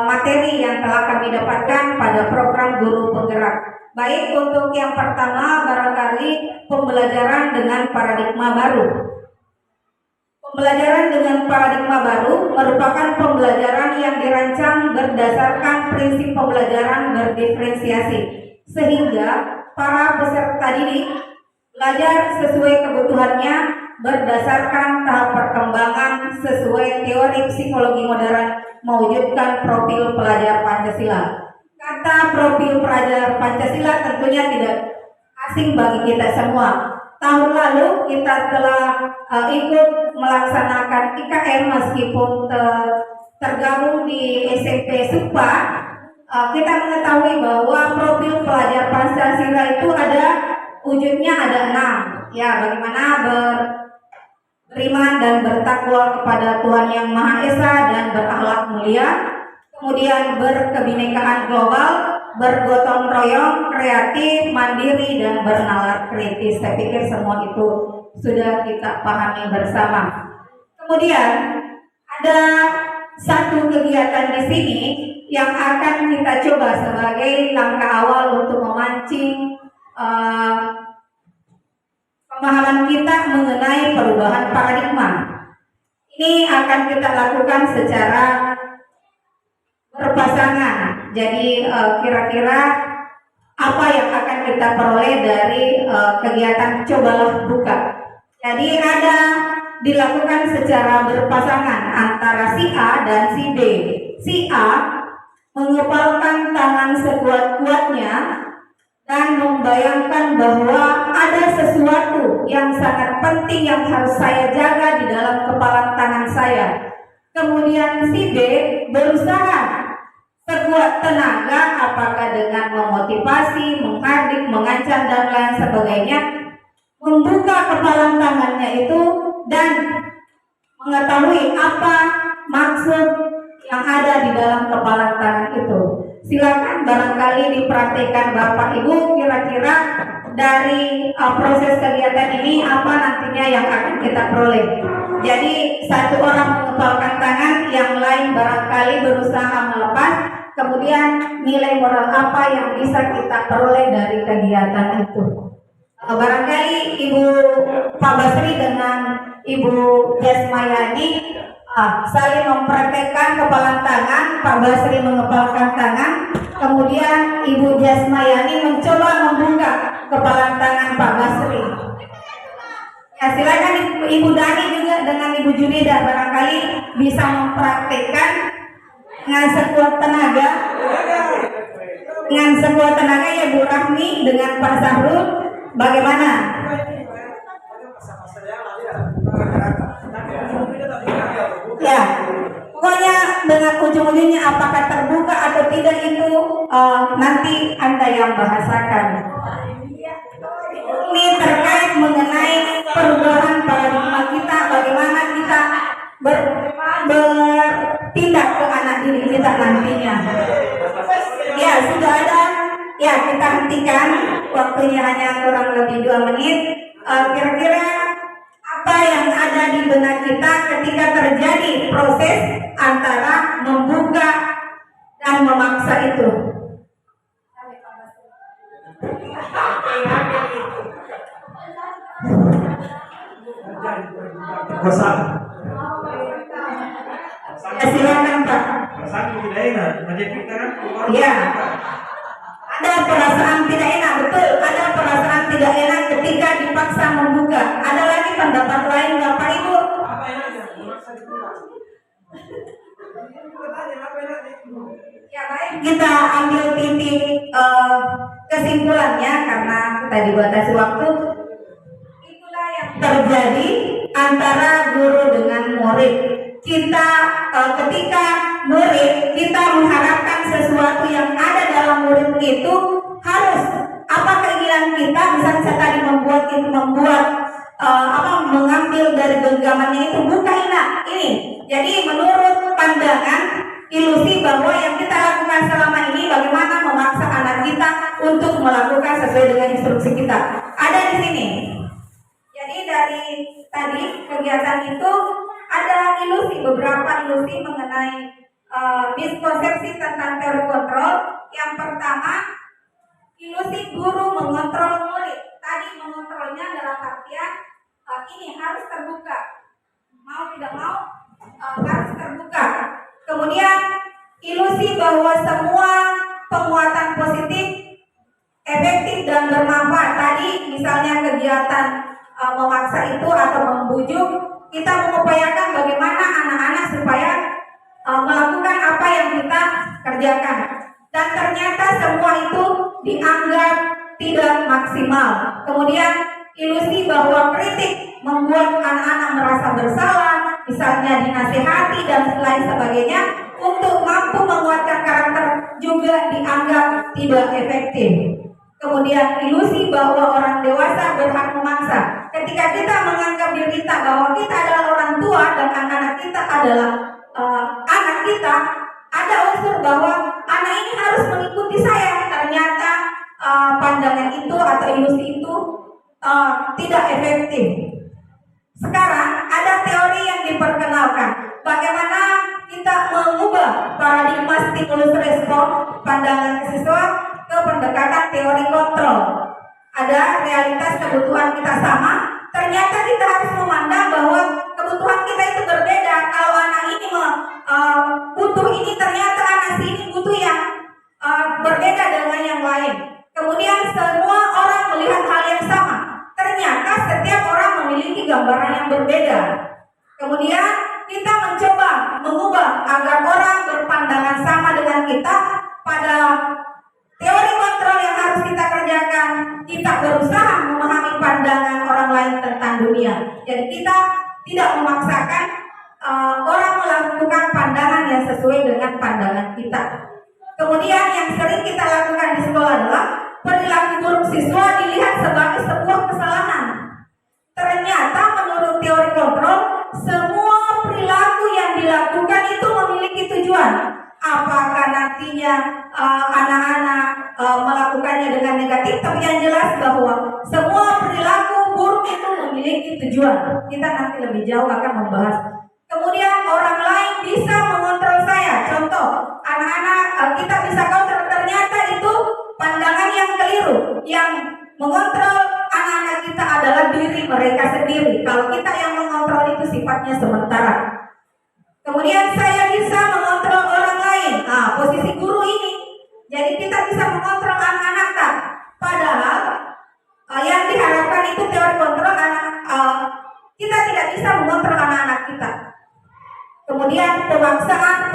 materi yang telah kami dapatkan pada program Guru Penggerak. Baik, untuk yang pertama barangkali pembelajaran dengan paradigma baru. Pembelajaran dengan paradigma baru merupakan pembelajaran yang dirancang berdasarkan prinsip pembelajaran berdiferensiasi, sehingga para peserta didik belajar sesuai kebutuhannya berdasarkan tahap perkembangan sesuai teori psikologi modern mewujudkan profil pelajar Pancasila. Kata profil pelajar Pancasila tentunya tidak asing bagi kita semua. Tahun lalu kita telah ikut melaksanakan IKM meskipun tergabung di SMP Supa. Kita mengetahui bahwa profil pelajar Pancasila itu ada wujudnya ada 6. Ya, bagaimana beriman dan bertakwa kepada Tuhan Yang Maha Esa dan berakhlak mulia. Kemudian berkebinekaan global, bergotong royong, kreatif, mandiri, dan bernalar kritis. Saya pikir semua itu sudah kita pahami bersama. Kemudian ada satu kegiatan di sini yang akan kita coba sebagai langkah awal untuk memancing pemahaman kita mengenai perubahan paradigma. Ini akan kita lakukan secara berpasangan. Jadi kira-kira apa yang akan kita peroleh dari kegiatan cobalah buka. Jadi ada dilakukan secara berpasangan antara si A dan si B. Si A mengepalkan tangan sekuat-kuatnya dan membayangkan bahwa ada sesuatu yang sangat penting yang harus saya jaga di dalam kepalan tangan saya. Kemudian si B berusaha sekuat tenaga, apakah dengan memotivasi, menghardik, mengancam, dan lain sebagainya, membuka kepalan tangannya itu dan mengetahui apa maksud yang ada di dalam kepalan tangan itu. Silakan barangkali dipraktikkan Bapak Ibu, kira-kira dari proses kegiatan ini apa nantinya yang akan kita peroleh. Jadi satu orang mengepalkan tangan, yang lain barangkali berusaha melepas. Kemudian nilai moral apa yang bisa kita peroleh dari kegiatan itu. Barangkali Ibu Pak Basri dengan Ibu Jasmayani saling mempraktekkan kepalan tangan. Pak Basri mengepalkan tangan, kemudian Ibu Jasmayani mencoba membuka kepalan tangan Pak Basri. Ya, silakan Ibu Dani juga dengan Ibu Junida barangkali bisa mempraktekkan dengan sekuat tenaga ya Bu Rahmi dengan Pak Sahrul. Bagaimana? Ya, pokoknya dengan ujung-ujungnya apakah terbuka atau tidak itu nanti Anda yang bahasakan. Ini terkait mengenai perubahan paradigma kita, bagaimana kita bertindak ke anak didik kita nantinya. Ya, sudah ada. Ya, kita hentikan. Waktunya hanya kurang lebih 2 menit. Kira-kira apa yang ada di benak kita ketika terjadi proses antara membuka dan memaksa itu? Ya, silakan Pak. Ya, ada perasaan tidak enak, betul. Ada perasaan tidak enak ketika dipaksa membuka. Ada lagi pendapat lain Bapak Ibu? Ya baik, kita ambil titik kesimpulannya karena kita dibatasi waktu. Itulah yang terjadi antara guru dengan murid. Kita ketika murid kita mengharapkan sesuatu yang ada dalam murid itu harus apa keinginan kita bisa tadi mengambil dari genggamannya itu bukan ini. Jadi menurut pandangan ilusi bahwa yang kita lakukan selama ini bagaimana memaksa anak kita untuk melakukan sesuai dengan instruksi kita ada di sini. Jadi dari tadi kegiatan itu ada ilusi, beberapa ilusi mengenai miskonsepsi tentang teori kontrol. Yang pertama, ilusi guru mengontrol murid. Tadi mengontrolnya dalam artian ini harus terbuka, mau tidak mau harus terbuka. Kemudian ilusi bahwa semua penguatan positif efektif dan bermanfaat. Tadi misalnya kegiatan memaksa itu atau membujuk, kita mengupayakan bagaimana anak-anak supaya melakukan apa yang kita kerjakan. Dan ternyata semua itu dianggap tidak maksimal. Kemudian ilusi bahwa kritik membuat anak-anak merasa bersalah, misalnya dinasihati dan lain sebagainya, untuk mampu menguatkan karakter juga dianggap tidak efektif. Kemudian ilusi bahwa orang dewasa berhak memaksa. Ketika kita menganggap diri kita bahwa kita adalah orang tua dan anak-anak kita adalah anak kita, ada unsur bahwa anak ini harus mengikuti saya. Ternyata pandangan itu atau ilusi itu tidak efektif. Sekarang ada teori yang diperkenalkan, bagaimana kita mengubah paradigma stimulus respon pandangan siswa ke pendekatan teori kontrol. Ada realitas kebutuhan kita sama, ternyata kita harus memandang bahwa kebutuhan kita itu berbeda. Kalau anak ini butuh ini, ternyata anak sini butuh yang berbeda dengan yang lain. Kemudian semua orang melihat hal yang sama, ternyata setiap orang memiliki gambaran yang berbeda. Kemudian kita mencoba mengubah agar orang berpandangan sama dengan kita. Pada teori kontrol yang harus kita kerjakan, kita berusaha memahami pandangan orang lain tentang dunia. Jadi kita tidak memaksakan orang melakukan pandangan yang sesuai dengan pandangan kita. Kemudian yang sering kita lakukan di sekolah adalah perilaku buruk siswa dilihat sebagai sebuah kesalahan. Ternyata menurut teori kontrol, semua perilaku yang dilakukan itu memiliki tujuan. Apakah nantinya anak-anak melakukannya dengan negatif, tapi yang jelas bahwa semua perilaku buruk itu memiliki tujuan. Kita nanti lebih jauh akan membahas. Kemudian orang lain bisa mengontrol saya. Contoh, anak-anak kita bisa kontrol, ternyata itu pandangan yang keliru. Yang mengontrol anak-anak kita adalah diri mereka sendiri. Kalau kita yang mengontrol itu sifatnya sementara. Kemudian saya bisa mengontrol orang lain. Posisi guru ini. Jadi kita bisa mengontrol anak-anak tak. Padahal yang diharapkan itu teori kontrol kita tidak bisa mengontrol anak-anak kita. Kemudian pemaksaan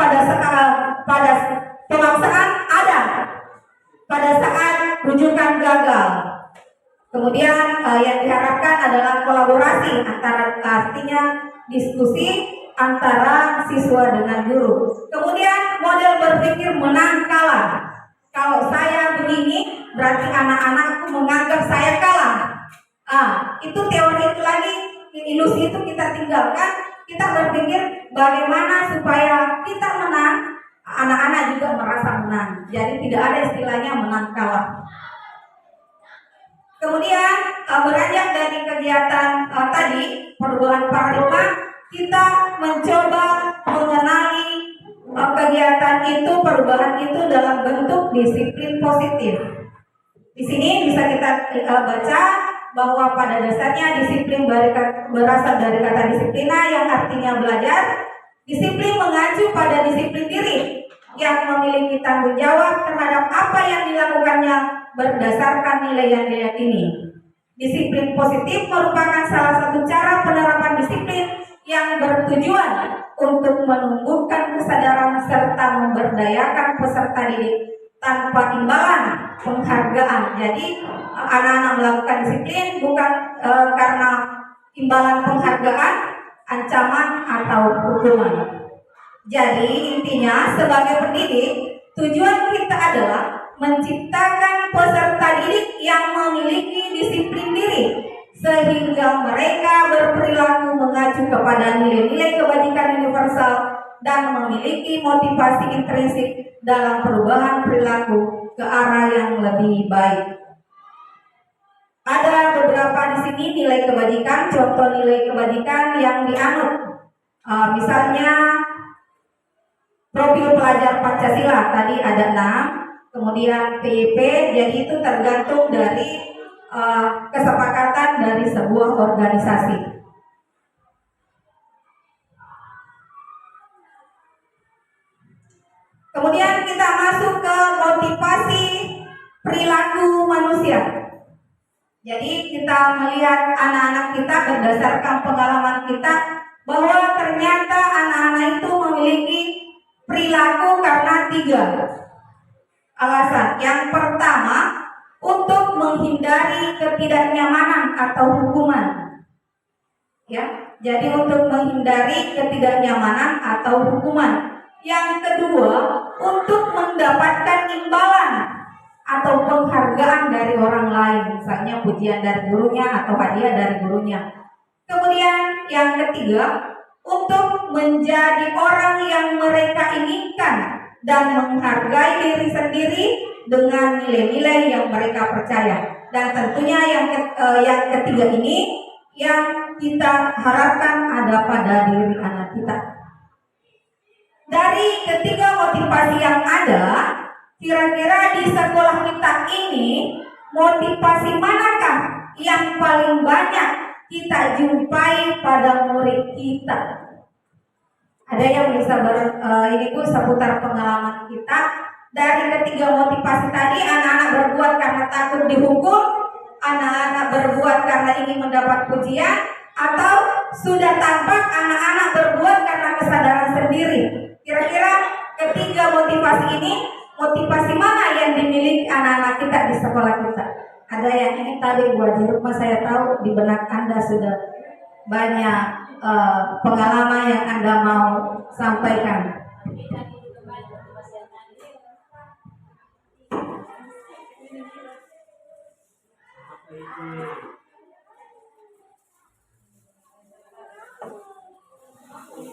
pemaksaan ada pada saat rujukan gagal. Kemudian yang diharapkan adalah kolaborasi antara, artinya diskusi antara siswa dengan guru. Kemudian model berpikir menang kalah. Kalau saya begini, berarti anak-anakku menganggap saya kalah. Itu teori itu lagi, ilusi itu kita tinggalkan. Kita berpikir bagaimana supaya kita menang, anak-anak juga merasa menang. Jadi tidak ada istilahnya menang kalah. Kemudian beranjak dari kegiatan tadi, perubahan paradigma, kita mencoba mengenali kegiatan itu, perubahan itu dalam bentuk disiplin positif. Di sini bisa kita baca bahwa pada dasarnya disiplin berasal dari kata disiplina yang artinya belajar. Disiplin mengacu pada disiplin diri yang memiliki tanggung jawab terhadap apa yang dilakukannya berdasarkan nilai yang diyakini. Disiplin positif merupakan salah satu cara penerapan disiplin yang bertujuan untuk menumbuhkan kesadaran serta memberdayakan peserta didik tanpa imbalan penghargaan. Jadi anak-anak melakukan disiplin bukan karena imbalan penghargaan, ancaman atau hukuman. Jadi intinya sebagai pendidik, tujuan kita adalah menciptakan peserta didik yang memiliki disiplin diri sehingga mereka berperilaku mengacu kepada nilai-nilai kebajikan universal dan memiliki motivasi intrinsik dalam perubahan perilaku ke arah yang lebih baik. Ada beberapa di sini nilai kebajikan, contoh nilai kebajikan yang dianut. Misalnya profil pelajar Pancasila tadi ada 6, kemudian PIP, jadi itu tergantung dari kesepakatan dari sebuah organisasi. Kemudian kita masuk ke motivasi perilaku manusia. Jadi kita melihat anak-anak kita berdasarkan pengalaman kita bahwa ternyata anak-anak itu memiliki perilaku karena 3 alasan. Yang pertama, untuk menghindari ketidaknyamanan atau hukuman. Ya, jadi untuk menghindari ketidaknyamanan atau hukuman. Yang kedua, untuk mendapatkan imbalan atau penghargaan dari orang lain, misalnya pujian dari gurunya atau hadiah dari gurunya. Kemudian yang ketiga, untuk menjadi orang yang mereka inginkan dan menghargai diri sendiri dengan nilai-nilai yang mereka percaya. Dan tentunya yang ketiga ini yang kita harapkan ada pada diri anak kita. Dari ketiga motivasi yang ada, kira-kira di sekolah kita ini motivasi manakah yang paling banyak kita jumpai pada murid kita? Ada yang bisa ini pun seputar pengalaman kita. Dari ketiga motivasi tadi, anak-anak berbuat karena takut dihukum, anak-anak berbuat karena ingin mendapat pujian, atau sudah tampak anak-anak berbuat karena kesadaran sendiri. Kira-kira ketiga motivasi ini, motivasi mana yang dimiliki anak-anak kita di sekolah kita? Ada yang ini tadi Bu Haji Rukma, saya tahu di benak Anda sudah banyak pengalaman yang Anda mau sampaikan.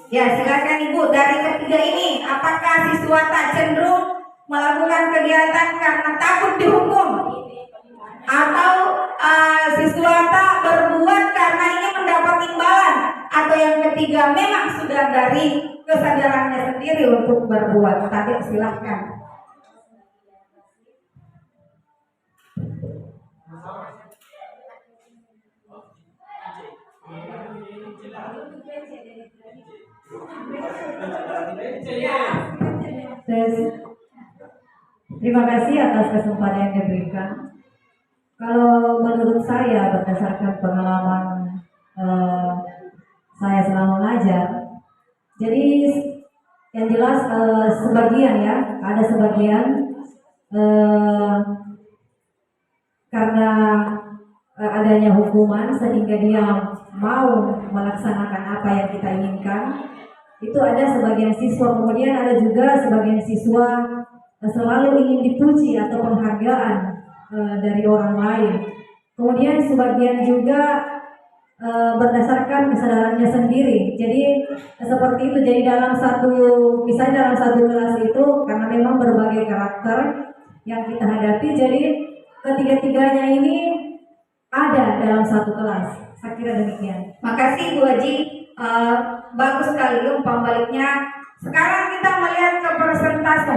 Ya, silakan Ibu, dari ketiga ini, apakah siswa tak cenderung melakukan kegiatan karena takut dihukum, atau siswa tak berbuat karena ingin mendapat imbalan, atau yang ketiga memang sudah dari kesadarannya sendiri untuk berbuat? Tadi silahkan. Terima kasih atas kesempatan yang diberikan. Kalau menurut saya berdasarkan pengalaman saya selama mengajar, jadi yang jelas sebagian ya, ada sebagian karena adanya hukuman sehingga dia mau melaksanakan apa yang kita inginkan. Itu ada sebagian siswa, kemudian ada juga sebagian siswa selalu ingin dipuji atau penghargaan dari orang lain. Kemudian sebagian juga berdasarkan kesadarannya sendiri. Jadi seperti itu. Jadi misalnya dalam satu kelas itu karena memang berbagai karakter yang kita hadapi, jadi ketiga-tiganya ini ada dalam satu kelas. Saya kira demikian. Makasih Bu Haji. Bagus sekali umpan baliknya. Sekarang kita melihat ke persentase.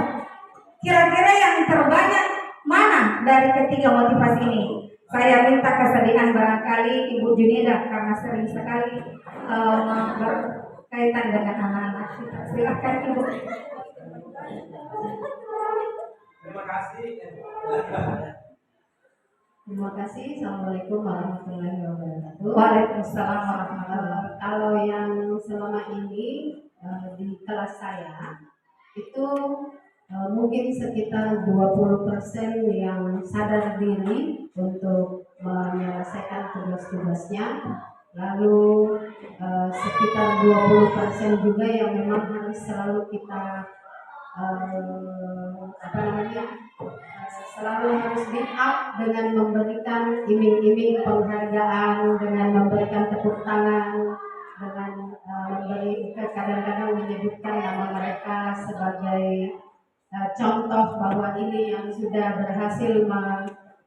Kira-kira yang terbanyak mana dari ketiga motivasi ini? Saya minta kesediaan barangkali Ibu Junida karena sering sekali berkaitan dengan anak-anak kita. Silakan Ibu. Terima kasih. Terima kasih. Assalamualaikum warahmatullahi wabarakatuh. Waalaikumsalam warahmatullahi wabarakatuh. Kalau yang selama ini di kelas saya itu mungkin sekitar 20% yang sadar diri untuk menyelesaikan tugas-tugasnya, lalu sekitar 20% juga yang memang harus selalu kita selalu harus di up dengan memberikan iming-iming penghargaan, dengan memberikan tepuk tangan, dengan kadang-kadang menyebutkan nama mereka sebagai contoh bahwa ini yang sudah berhasil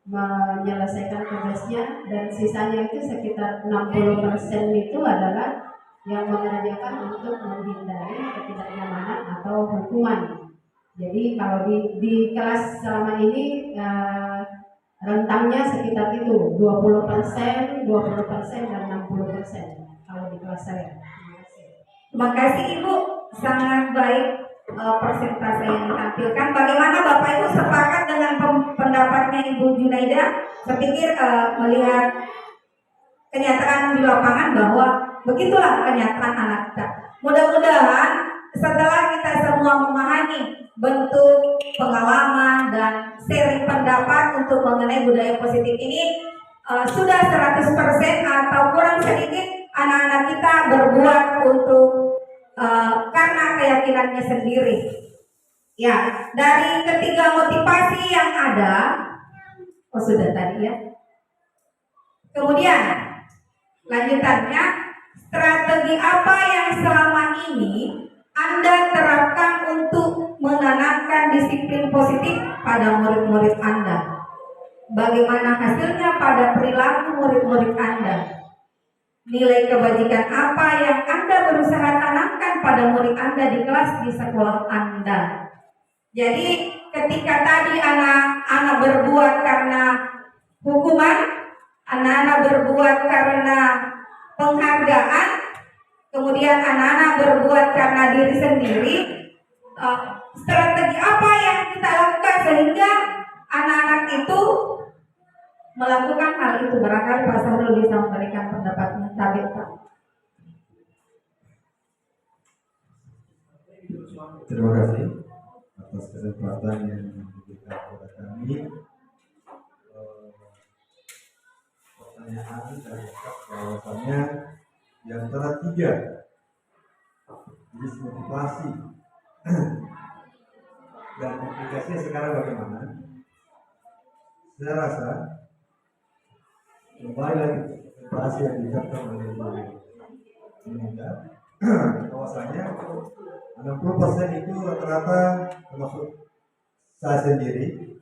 menyelesaikan tugasnya, dan sisanya itu sekitar 60% itu adalah yang mengerjakan untuk menghindari ketidaknyamanan atau hukuman. Jadi kalau di kelas selama ini rentangnya sekitar itu 20%, 20% dan 60% kalau di kelas saya. Terima kasih Ibu, sangat baik. persentase yang ditampilkan. Bagaimana Bapak Ibu sepakat dengan pendapatnya Ibu Junaida? Saya pikir melihat kenyataan di lapangan bahwa begitulah kenyataan anak kita. Mudah-mudahan setelah kita semua memahami bentuk pengalaman dan sharing pendapat untuk mengenai budaya positif ini, sudah 100% atau kurang sedikit anak-anak kita berbuat untuk karena keyakinannya sendiri. Ya, dari ketiga motivasi yang ada, sudah tadi ya. Kemudian lanjutannya, strategi apa yang selama ini Anda terapkan untuk menanamkan disiplin positif pada murid-murid Anda? Bagaimana hasilnya pada perilaku murid-murid Anda? Nilai kebajikan apa yang Anda berusaha tanamkan pada murid Anda di kelas di sekolah Anda? Jadi ketika tadi anak-anak berbuat karena hukuman, anak-anak berbuat karena penghargaan, kemudian anak-anak berbuat karena diri sendiri, strategi apa yang kita lakukan sehingga anak-anak itu melakukan hal itu? Barangkali Pak Sahrul bisa memberikan pendapatnya. Tabit, Pak. Terima kasih atas kesempatan yang diberikan kepada kami. Pertanyaan dari bahwasannya di antara 3 jenis motivasi dan aplikasinya sekarang bagaimana? Saya rasa kembali lagi bahasa yang diucapkan oleh Ibu Junaida, bahwasanya 60% itu rata-rata termasuk saya sendiri,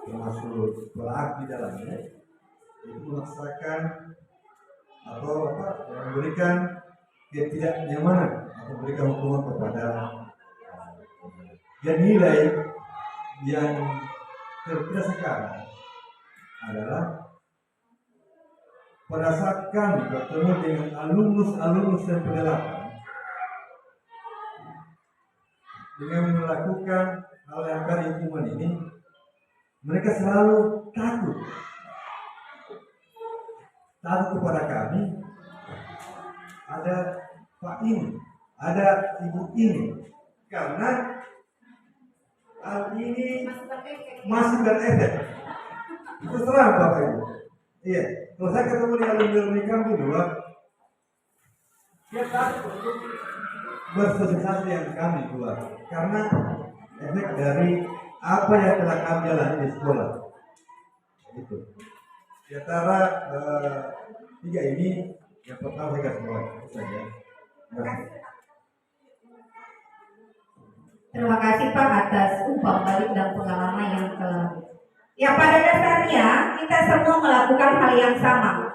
termasuk pelaku di dalamnya, itu memaksakan atau memberikan ketidaknyamanan atau memberikan hukuman kepada dan nilai yang terkira sekarang adalah pada saat kami bertemu dengan alumnus yang penerapan dengan melakukan hal yang kali hukuman ini, mereka selalu takut kepada kami. Ada Pak ini, ada Ibu ini, karena hal ini masuk dan efek. Itu terang Bapak Ibu. Iya, kalau saya ketemu dengan alumni kami di luar, dia takut untuk bersosialisasi dengan kami keluar, karena efek dari apa yang telah kami jalani di sekolah. Itu. Di antara 3 ini, yang pertama saya kasih mulai saja. Terima kasih Pak atas umpan balik dan pengalaman yang telah. Ya, pada dasarnya kita semua melakukan hal yang sama.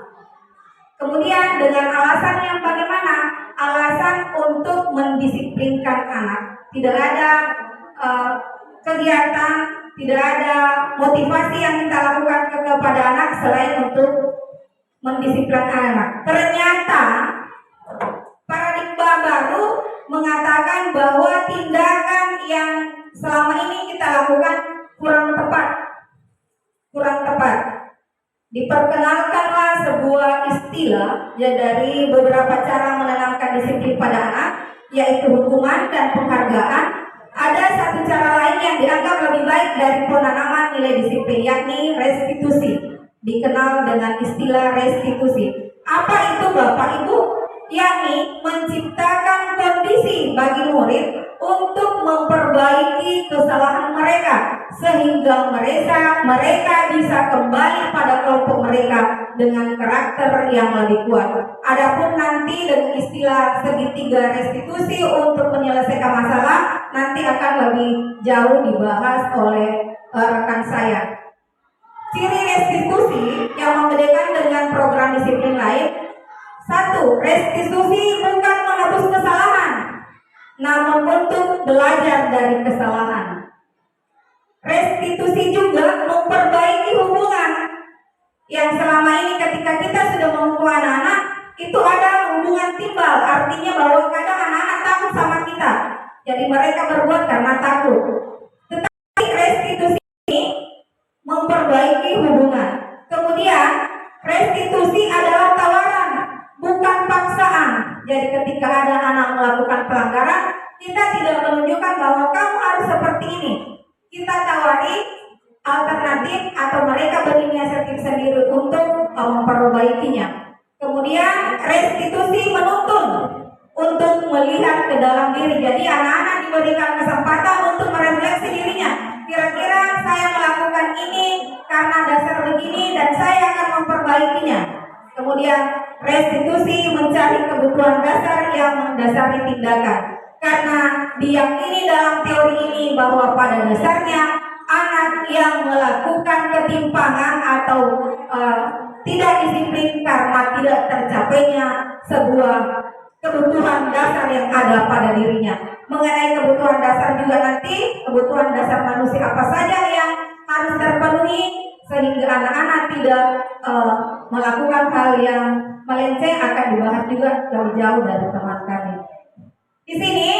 Kemudian dengan alasan yang bagaimana? Alasan untuk mendisiplinkan anak. Tidak ada kegiatan, tidak ada motivasi yang kita lakukan kepada anak selain untuk mendisiplinkan anak. Ternyata paradigma baru mengatakan bahwa tindakan yang selama ini kita lakukan kurang tepat. Diperkenalkanlah sebuah istilah ya dari beberapa cara menanamkan disiplin pada anak, yaitu hukuman dan penghargaan. Ada satu cara lain yang dianggap lebih baik dari penanaman nilai disiplin, yakni restitusi. Dikenal dengan istilah restitusi. Apa itu Bapak Ibu? Yakni menciptakan kondisi bagi murid untuk memperbaiki kesalahan mereka sehingga mereka bisa kembali pada kelompok mereka dengan karakter yang lebih kuat. Adapun nanti dengan istilah segitiga restitusi untuk menyelesaikan masalah nanti akan lebih jauh dibahas oleh rekan saya. Ciri restitusi yang membedakan dengan program disiplin lain: 1. Restitusi bukan menebus kesalahan, namun untuk belajar dari kesalahan. Restitusi juga memperbaiki hubungan yang selama ini ketika kita sudah menghukum anak-anak itu ada hubungan timbal, artinya bahwa kadang anak-anak takut sama kita. Jadi mereka berbuat karena takut. Tetapi restitusi ini memperbaiki hubungan. Kemudian restitusi adalah tawaran, bukan paksaan. Jadi ketika ada anak melakukan pelanggaran, kita tidak menunjukkan bahwa kamu harus seperti ini. Kita tawari alternatif atau mereka berinisiatif sendiri untuk memperbaikinya. Kemudian restitusi menuntun untuk melihat ke dalam diri. Jadi anak-anak diberikan kesempatan untuk merefleksi dirinya. Kira-kira saya melakukan ini karena dasar begini dan saya akan memperbaikinya. Kemudian restitusi mencari kebutuhan dasar yang mendasari tindakan. Karena diyakini dalam teori ini bahwa pada dasarnya anak yang melakukan ketimpangan atau tidak disiplin karena tidak tercapainya sebuah kebutuhan dasar yang ada pada dirinya. Mengenai kebutuhan dasar juga nanti, kebutuhan dasar manusia apa saja yang harus terpenuhi sehingga anak-anak tidak melakukan hal yang melenceng akan dibahas juga lebih jauh dari teman kami. Di sini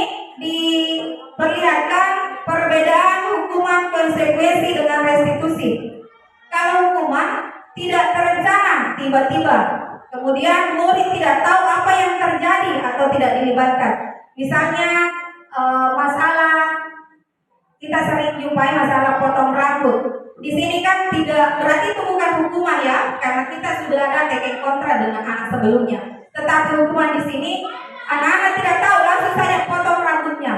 diperlihatkan perbedaan hukuman konsekuensi dengan restitusi. Kalau hukuman tidak terencana tiba-tiba, kemudian murid tidak tahu apa yang terjadi atau tidak dilibatkan. Misalnya masalah kita sering jumpai masalah potong rambut. Di sini kan tidak berarti itu bukan hukuman ya, karena kita sudah ada take kontra dengan anak sebelumnya. Tetapi hukuman di sini anak-anak tidak tahu, langsung saja potong rambutnya.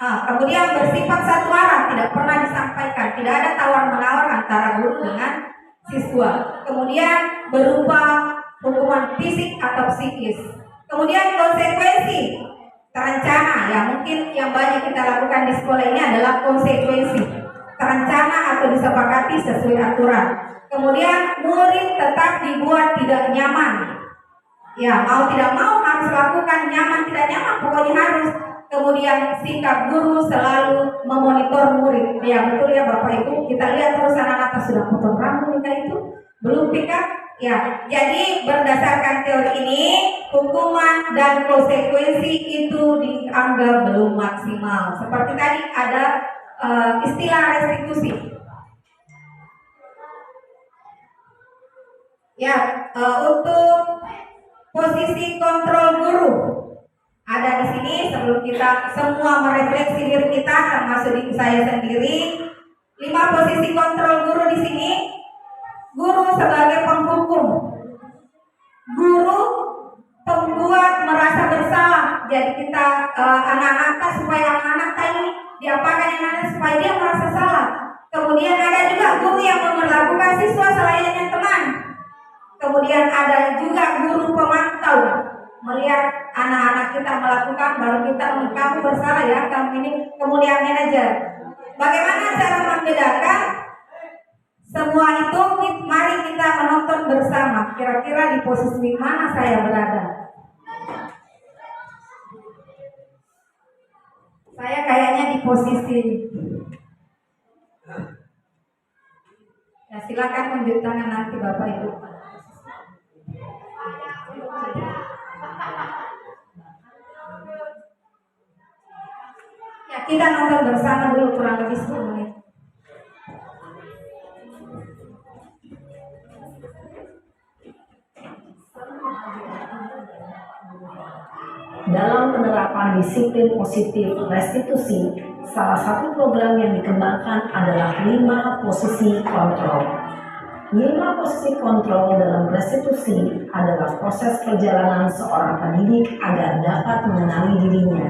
Kemudian bersifat satu arah, tidak pernah disampaikan, tidak ada tawar-menawar antara guru dengan siswa. Kemudian berupa hukuman fisik atau psikis. Kemudian konsekuensi terencana, ya mungkin yang banyak kita lakukan di sekolah ini adalah konsekuensi terencana atau disepakati sesuai aturan. Kemudian murid tetap dibuat tidak nyaman. Ya, mau tidak mau harus lakukan, nyaman tidak nyaman pokoknya harus. Kemudian sikap guru selalu memonitor murid. Ya betul ya Bapak Ibu, kita lihat terus anak-anak sudah potong rambut itu, belum pick up. Ya, jadi berdasarkan teori ini, hukuman dan konsekuensi itu dianggap belum maksimal. Seperti tadi ada istilah restitusi. Ya, untuk posisi kontrol guru ada di sini. Sebelum kita semua merefleksi diri kita, termasuk diri saya sendiri, 5 posisi kontrol guru di sini. Guru sebagai penghukum, guru pembuat merasa bersalah. Jadi kita anak-anak supaya anak-anak tadi diapakan yang ada supaya dia merasa salah. Kemudian ada juga guru yang memperlakukan siswa selayaknya teman. Kemudian ada juga guru pemantau, melihat anak-anak kita melakukan baru kita kamu bersalah ya kamu ini. Kemudian manajer, bagaimana cara membedakan semua itu? Mari kita menonton bersama. Kira-kira di posisi mana saya berada? Saya kayaknya di posisi. Ya silakan tunjuk tangan nanti Bapak Ibu. Ya kita nonton bersama dulu kurang lebih 10 menit. Dalam penerapan disiplin positif restitusi, salah satu program yang dikembangkan adalah 5 posisi kontrol. 5 posisi kontrol dalam restitusi adalah proses perjalanan seorang pendidik agar dapat mengenali dirinya.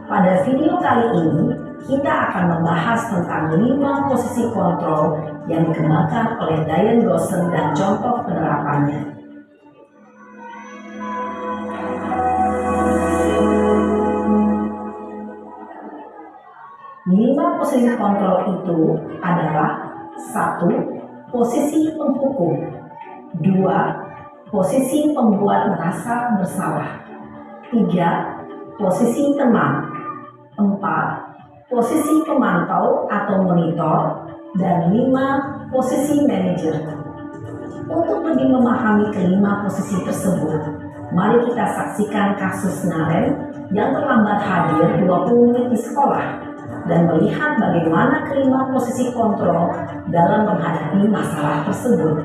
Pada video kali ini, kita akan membahas tentang 5 posisi kontrol yang dikembangkan oleh Diane Gosson dan contoh penerapannya. 5 posisi kontrol itu adalah 1. Posisi penghukum, 2. Posisi pembuat merasa bersalah, 3. Posisi teman, 4. Posisi pemantau atau monitor, dan 5. Posisi manajer. Untuk lebih memahami kelima posisi tersebut, Mari kita saksikan kasus Naren yang terlambat hadir 20 menit di sekolah dan melihat bagaimana kelima posisi kontrol dalam menghadapi masalah tersebut.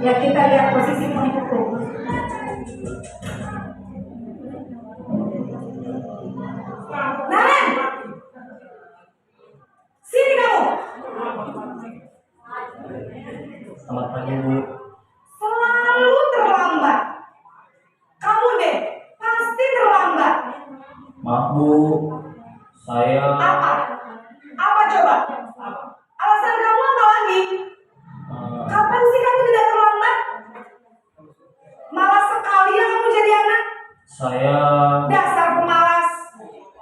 Ya, kita lihat posisi pendukung. Naren! Sini kamu! Selamat pagi Bu. Selalu terlambat. Kamu deh, pasti terlambat. Maaf Bu, saya Apa? Apa coba? Alasan kamu apa lagi? Kapan sih kamu tidak terlambat? Malas sekali ya kamu jadi anak. saya Dasar pemalas.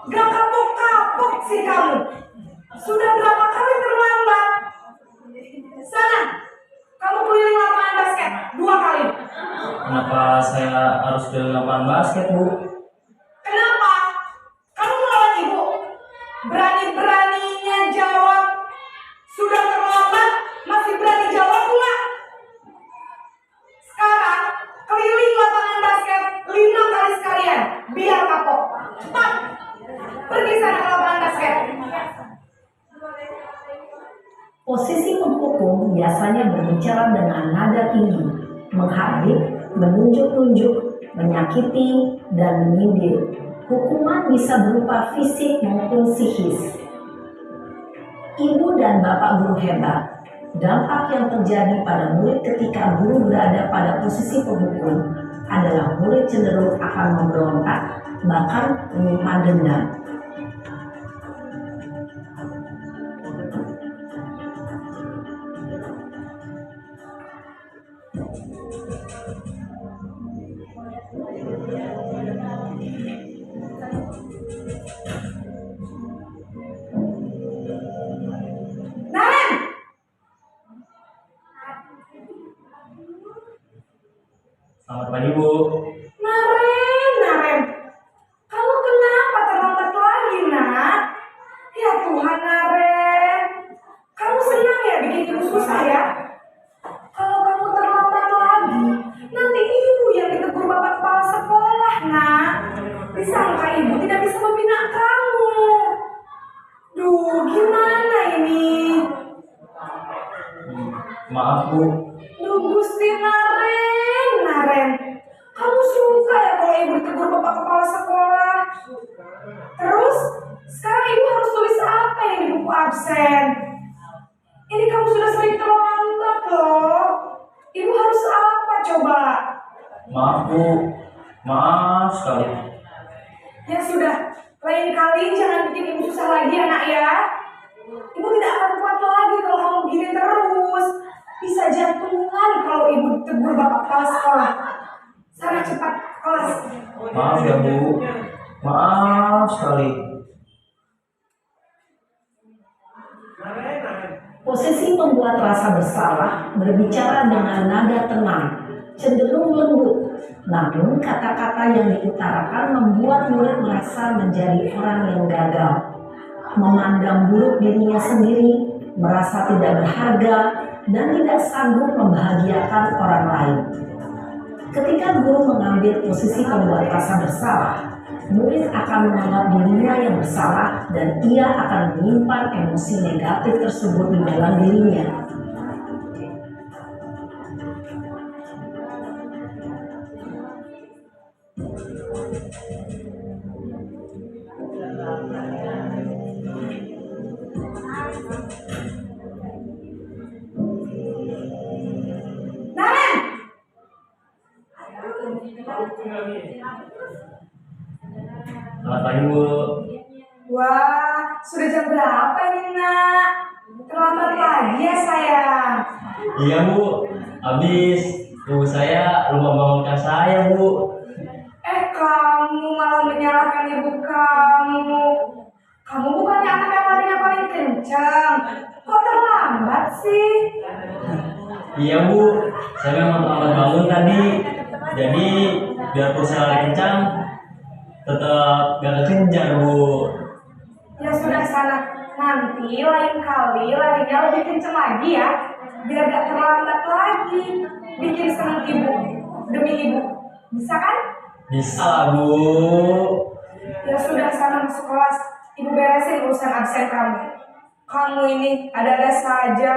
Gak kapok-kapok sih kamu. Sudah berapa kali terlambat? Sana, kamu keliling lapangan basket 2 kali. kenapa saya harus ke lapangan basket Bu? Kenapa? Kamu melawan ibu. Berani-beraninya jawab. Sudah terlambat, masih berani jawab pula. Sekarang, keliling lapangan basket 5 kali sekalian. Biar kapok. Cepat. Pergi sana ke lapangan basket. Posisi penghukum biasanya berbicara dengan nada tinggi, menghardik, menunjuk-nunjuk, menyakiti, dan menyindir. Hukuman bisa berupa fisik maupun psikis. Ibu dan bapak guru hebat. Dampak yang terjadi pada murid ketika guru berada pada posisi penghukum adalah murid cenderung akan memberontak, bahkan menyimpan dendam. Naren! Selamat pagi Bu. Naren. Kamu kenapa terlambat lagi, nak? Ya Tuhan, Naren. Kamu senang ya bikin ibu susah ya? Kalau kamu terlambat lagi, nanti ibu yang ditegur bapak kepala sekolah, nak. Disangka ibu tidak bisa membina kamu. Duh, gimana ini? Maaf Bu. Duh, Gusti Naren. Kamu suka ya kalau ibu ditegur bapak kepala sekolah? Terus, sekarang ibu harus tulis apa yang di buku absen? Ini kamu sudah sering terlambat loh. Ibu harus apa coba? Maaf Bu. Maaf sekali. Ya sudah, lain kali jangan bikin ibu susah lagi ya, nak ya. Ibu tidak akan kuat lagi kalau kamu begini terus. Bisa jantungan kalau ibu ditegur bapak kepala sekolah. Sana cepat kelas. Maaf ya Bu. Maaf sekali. Posisi pembuat rasa bersalah berbicara dengan nada tenang, cenderung lembut. Namun kata-kata yang diutarakan membuat murid merasa menjadi orang yang gagal, memandang buruk dirinya sendiri, merasa tidak berharga, dan tidak sanggup membahagiakan orang lain. Ketika guru mengambil posisi pembuat rasa bersalah, murid akan menganggap dirinya yang bersalah dan ia akan menyimpan emosi negatif tersebut di dalam dirinya. Naren! Selamat pagi Bu. Wah, sudah jam berapa ini, nak? Terlambat lagi ya, sayang. Iya Bu. Habis ibu saya lupa bangunkan saya Bu. Kamu malah menyalahkan ibu kamu. Kamu bukannya anak yang larinya paling kencang. Kok terlambat sih? Iya Bu. Saya memang terlambat bangun tadi. Jadi biarpun saya lari kencang, tetap gak kejar Bu. Ya sudah, sana. Nanti lain kali larinya lebih kenceng lagi ya, biar gak terlambat lagi. Bikin seneng ibu, demi ibu. Bisa kan? Bisa, Bu. Ya sudah, sana masuk kelas. Ibu beresin urusan absen kamu. Kamu ini ada-ada saja.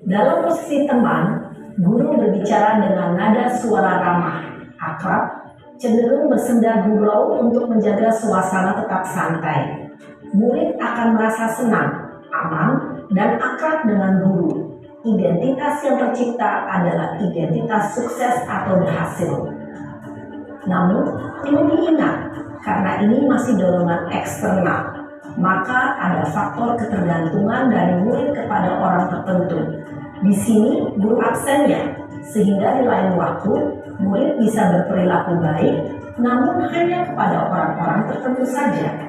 Dalam posisi teman, guru berbicara dengan nada suara ramah, akrab, cenderung bersenda gurau untuk menjaga suasana tetap santai. Murid akan merasa senang, aman, dan akrab dengan guru. Identitas yang tercipta adalah identitas sukses atau berhasil. Namun, perlu diingat, karena ini masih dorongan eksternal, maka ada faktor ketergantungan dari murid kepada orang tertentu. Di sini guru absennya, sehingga di lain waktu murid bisa berperilaku baik, namun hanya kepada orang-orang tertentu saja.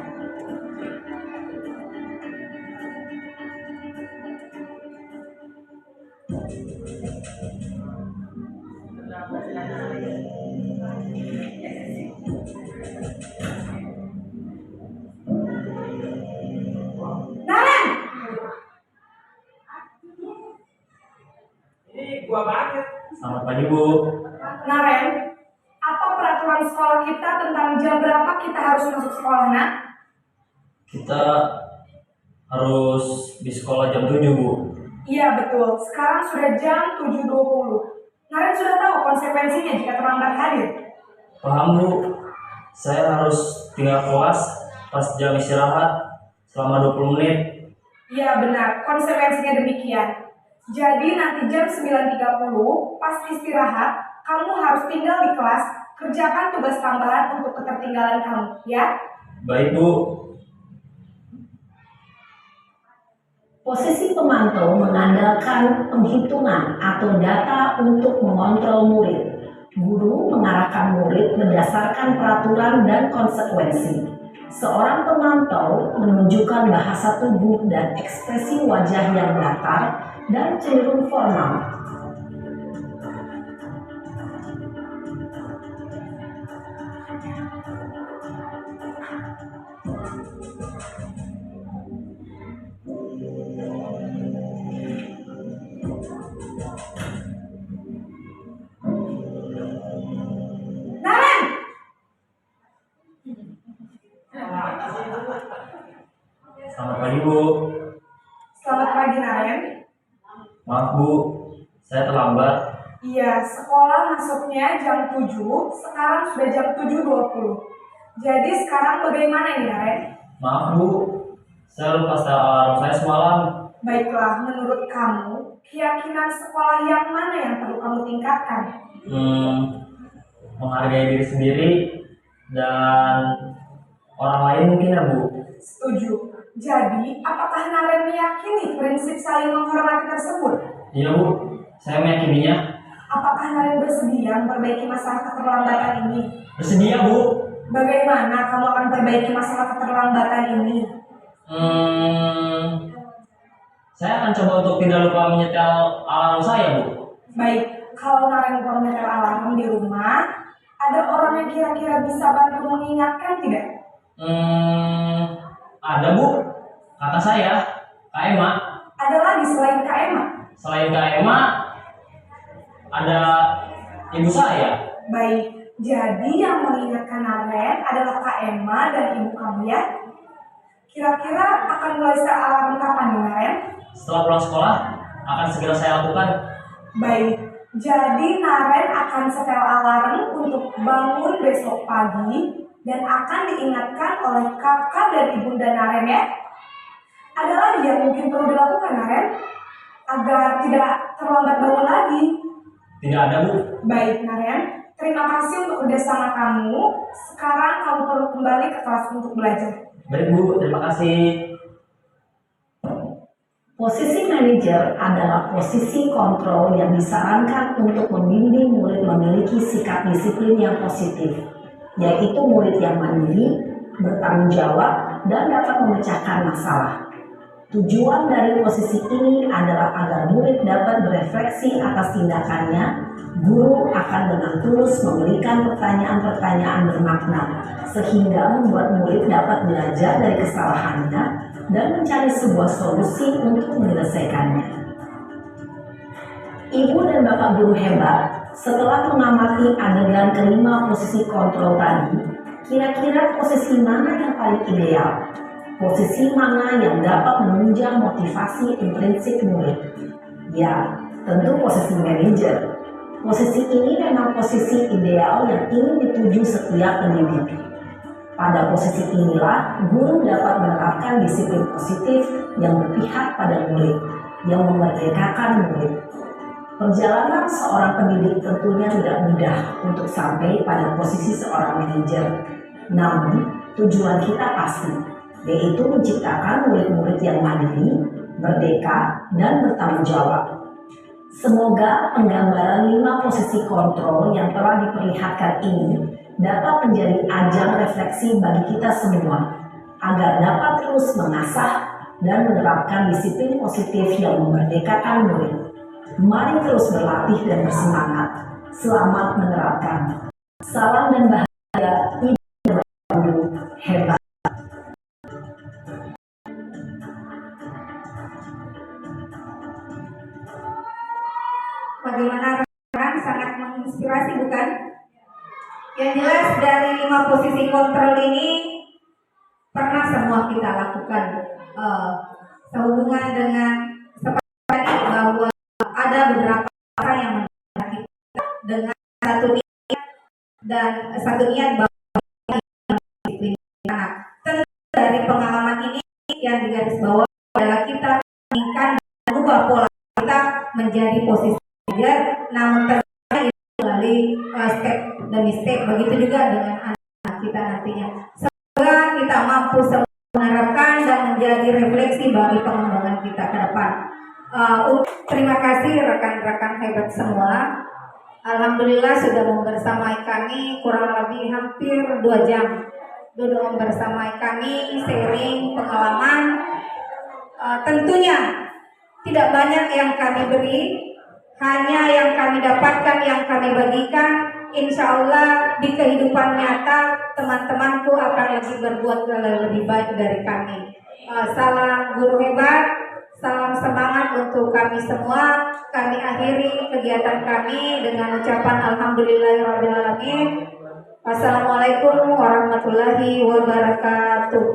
Naren! Ini gua banget. Selamat pagi, Bu. Naren, apa peraturan sekolah kita tentang jam berapa kita harus masuk sekolah, nak? Kita harus di sekolah jam 7, Bu. Iya betul, sekarang sudah jam 7.20. Naren sudah tahu konsekuensinya jika terlambat hadir. Paham, Bu. Saya harus tinggal kelas pas jam istirahat selama 20 menit. Iya benar, konsekuensinya demikian. Jadi nanti jam 9.30 pas istirahat, kamu harus tinggal di kelas, kerjakan tugas tambahan untuk ketertinggalan kamu, ya? Baik, Bu. Posisi pemantau mengandalkan penghitungan atau data untuk mengontrol murid. Guru mengarahkan murid berdasarkan peraturan dan konsekuensi. Seorang pemantau menunjukkan bahasa tubuh dan ekspresi wajah yang datar dan cenderung formal. Naren! Selamat pagi, Bu. Selamat pagi, Naren. Maaf, Bu. Saya terlambat. Iya, sekolah masuknya jam 7, sekarang sudah jam 7.20. Jadi sekarang bagaimana nih, Naren? Maaf, Bu. Saya lupa setel alarm saya semalam. Baiklah, menurut kamu, keyakinan sekolah yang mana yang perlu kamu tingkatkan? Menghargai diri sendiri dan orang lain mungkin ya, Bu. Setuju. Jadi, apakah Naren meyakini prinsip saling menghormati tersebut? Iya, Bu. Saya meyakininya. Apakah Naren bersedia memperbaiki masalah keterlambatan ini? Bersedia, Bu. Bagaimana kamu akan perbaiki masalah keterlambatan ini? Saya akan coba untuk tidak lupa menyetel alarm saya, Bu. Baik, kalau Naren lupa menyetel alarm di rumah, ada orang yang kira-kira bisa bantu mengingatkan tidak? Ada, Bu. Kata saya, Kak Emma. Ada lagi selain Kak Emma? Selain Kak Emma, ada ibu saya. Baik, jadi yang mengingatkan Naren adalah Kak Emma dan ibu kamu ya? Kira-kira akan mulai setel alarm kapan nih, Naren? Setelah pulang sekolah, akan segera saya lakukan. Baik, jadi Naren akan setel alarm untuk bangun besok pagi dan akan diingatkan oleh kakak dan ibunda Naren ya. Ada lagi yang mungkin perlu dilakukan, Naren, agar tidak terlambat bangun lagi? Tidak ada, Bu. Baik, Naren, terima kasih untuk kerjasama kamu. Sekarang kamu perlu kembali ke kelas untuk belajar. Baik, Bu. Terima kasih. Posisi manajer adalah posisi kontrol yang disarankan untuk membimbing murid memiliki sikap disiplin yang positif, yaitu murid yang mandiri, bertanggung jawab, dan dapat memecahkan masalah. Tujuan dari posisi ini adalah agar murid dapat berefleksi atas tindakannya. Guru akan dengan tulus memberikan pertanyaan-pertanyaan bermakna, sehingga membuat murid dapat belajar dari kesalahannya dan mencari sebuah solusi untuk menyelesaikannya. Ibu dan Bapak guru hebat, setelah mengamati adegan kelima posisi kontrol tadi, kira-kira posisi mana yang paling ideal? Posisi mana yang dapat menunjang motivasi intrinsik murid? Ya, tentu posisi manajer. Posisi ini memang posisi ideal yang ingin dituju setiap pendidik. Pada posisi inilah, guru dapat menerapkan disiplin positif yang berpihak pada murid, yang memerdekakan murid. Perjalanan seorang pendidik tentunya tidak mudah untuk sampai pada posisi seorang manajer. Namun, tujuan kita pasti, yaitu menciptakan murid-murid yang mandiri, merdeka, dan bertanggung jawab. Semoga penggambaran 5 posisi kontrol yang telah diperlihatkan ini dapat menjadi ajang refleksi bagi kita semua, agar dapat terus mengasah dan menerapkan disiplin positif yang memerdekakan murid. Mari terus berlatih dan bersemangat. Selamat menerapkan. Salam dan bahagia, Ibu dan Bapak guru hebat. Bagaimana rekan sangat menginspirasi bukan? Yang jelas dari 5 posisi kontrol ini pernah semua kita lakukan sehubungan dengan seperti bahwa ada beberapa orang yang mendengar kita dengan satu niat dan satu niat bahwa disiplin anak. Tentu dari pengalaman ini yang digarisbawahi adalah kita menginginkan dan mengubah pola kita menjadi posisi namun ternyata itu melalui step demi step. Begitu juga dengan anak kita nantinya. Semoga kita mampu menerapkan dan menjadi refleksi bagi pengembangan kita ke depan. Terima kasih rekan-rekan hebat semua. Alhamdulillah sudah membersamai kami kurang lebih hampir 2 jam. Duduk membersamai kami, sharing pengalaman. Tentunya tidak banyak yang kami beri, hanya yang kami dapatkan, yang kami bagikan. Insya Allah di kehidupan nyata teman-temanku akan lebih berbuat lebih baik dari kami. Salam guru hebat, salam semangat untuk kami semua. Kami akhiri kegiatan kami dengan ucapan alhamdulillahirrahmanirrahim. Wassalamualaikum warahmatullahi wabarakatuh.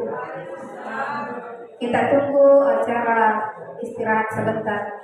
Kita tunggu acara istirahat sebentar.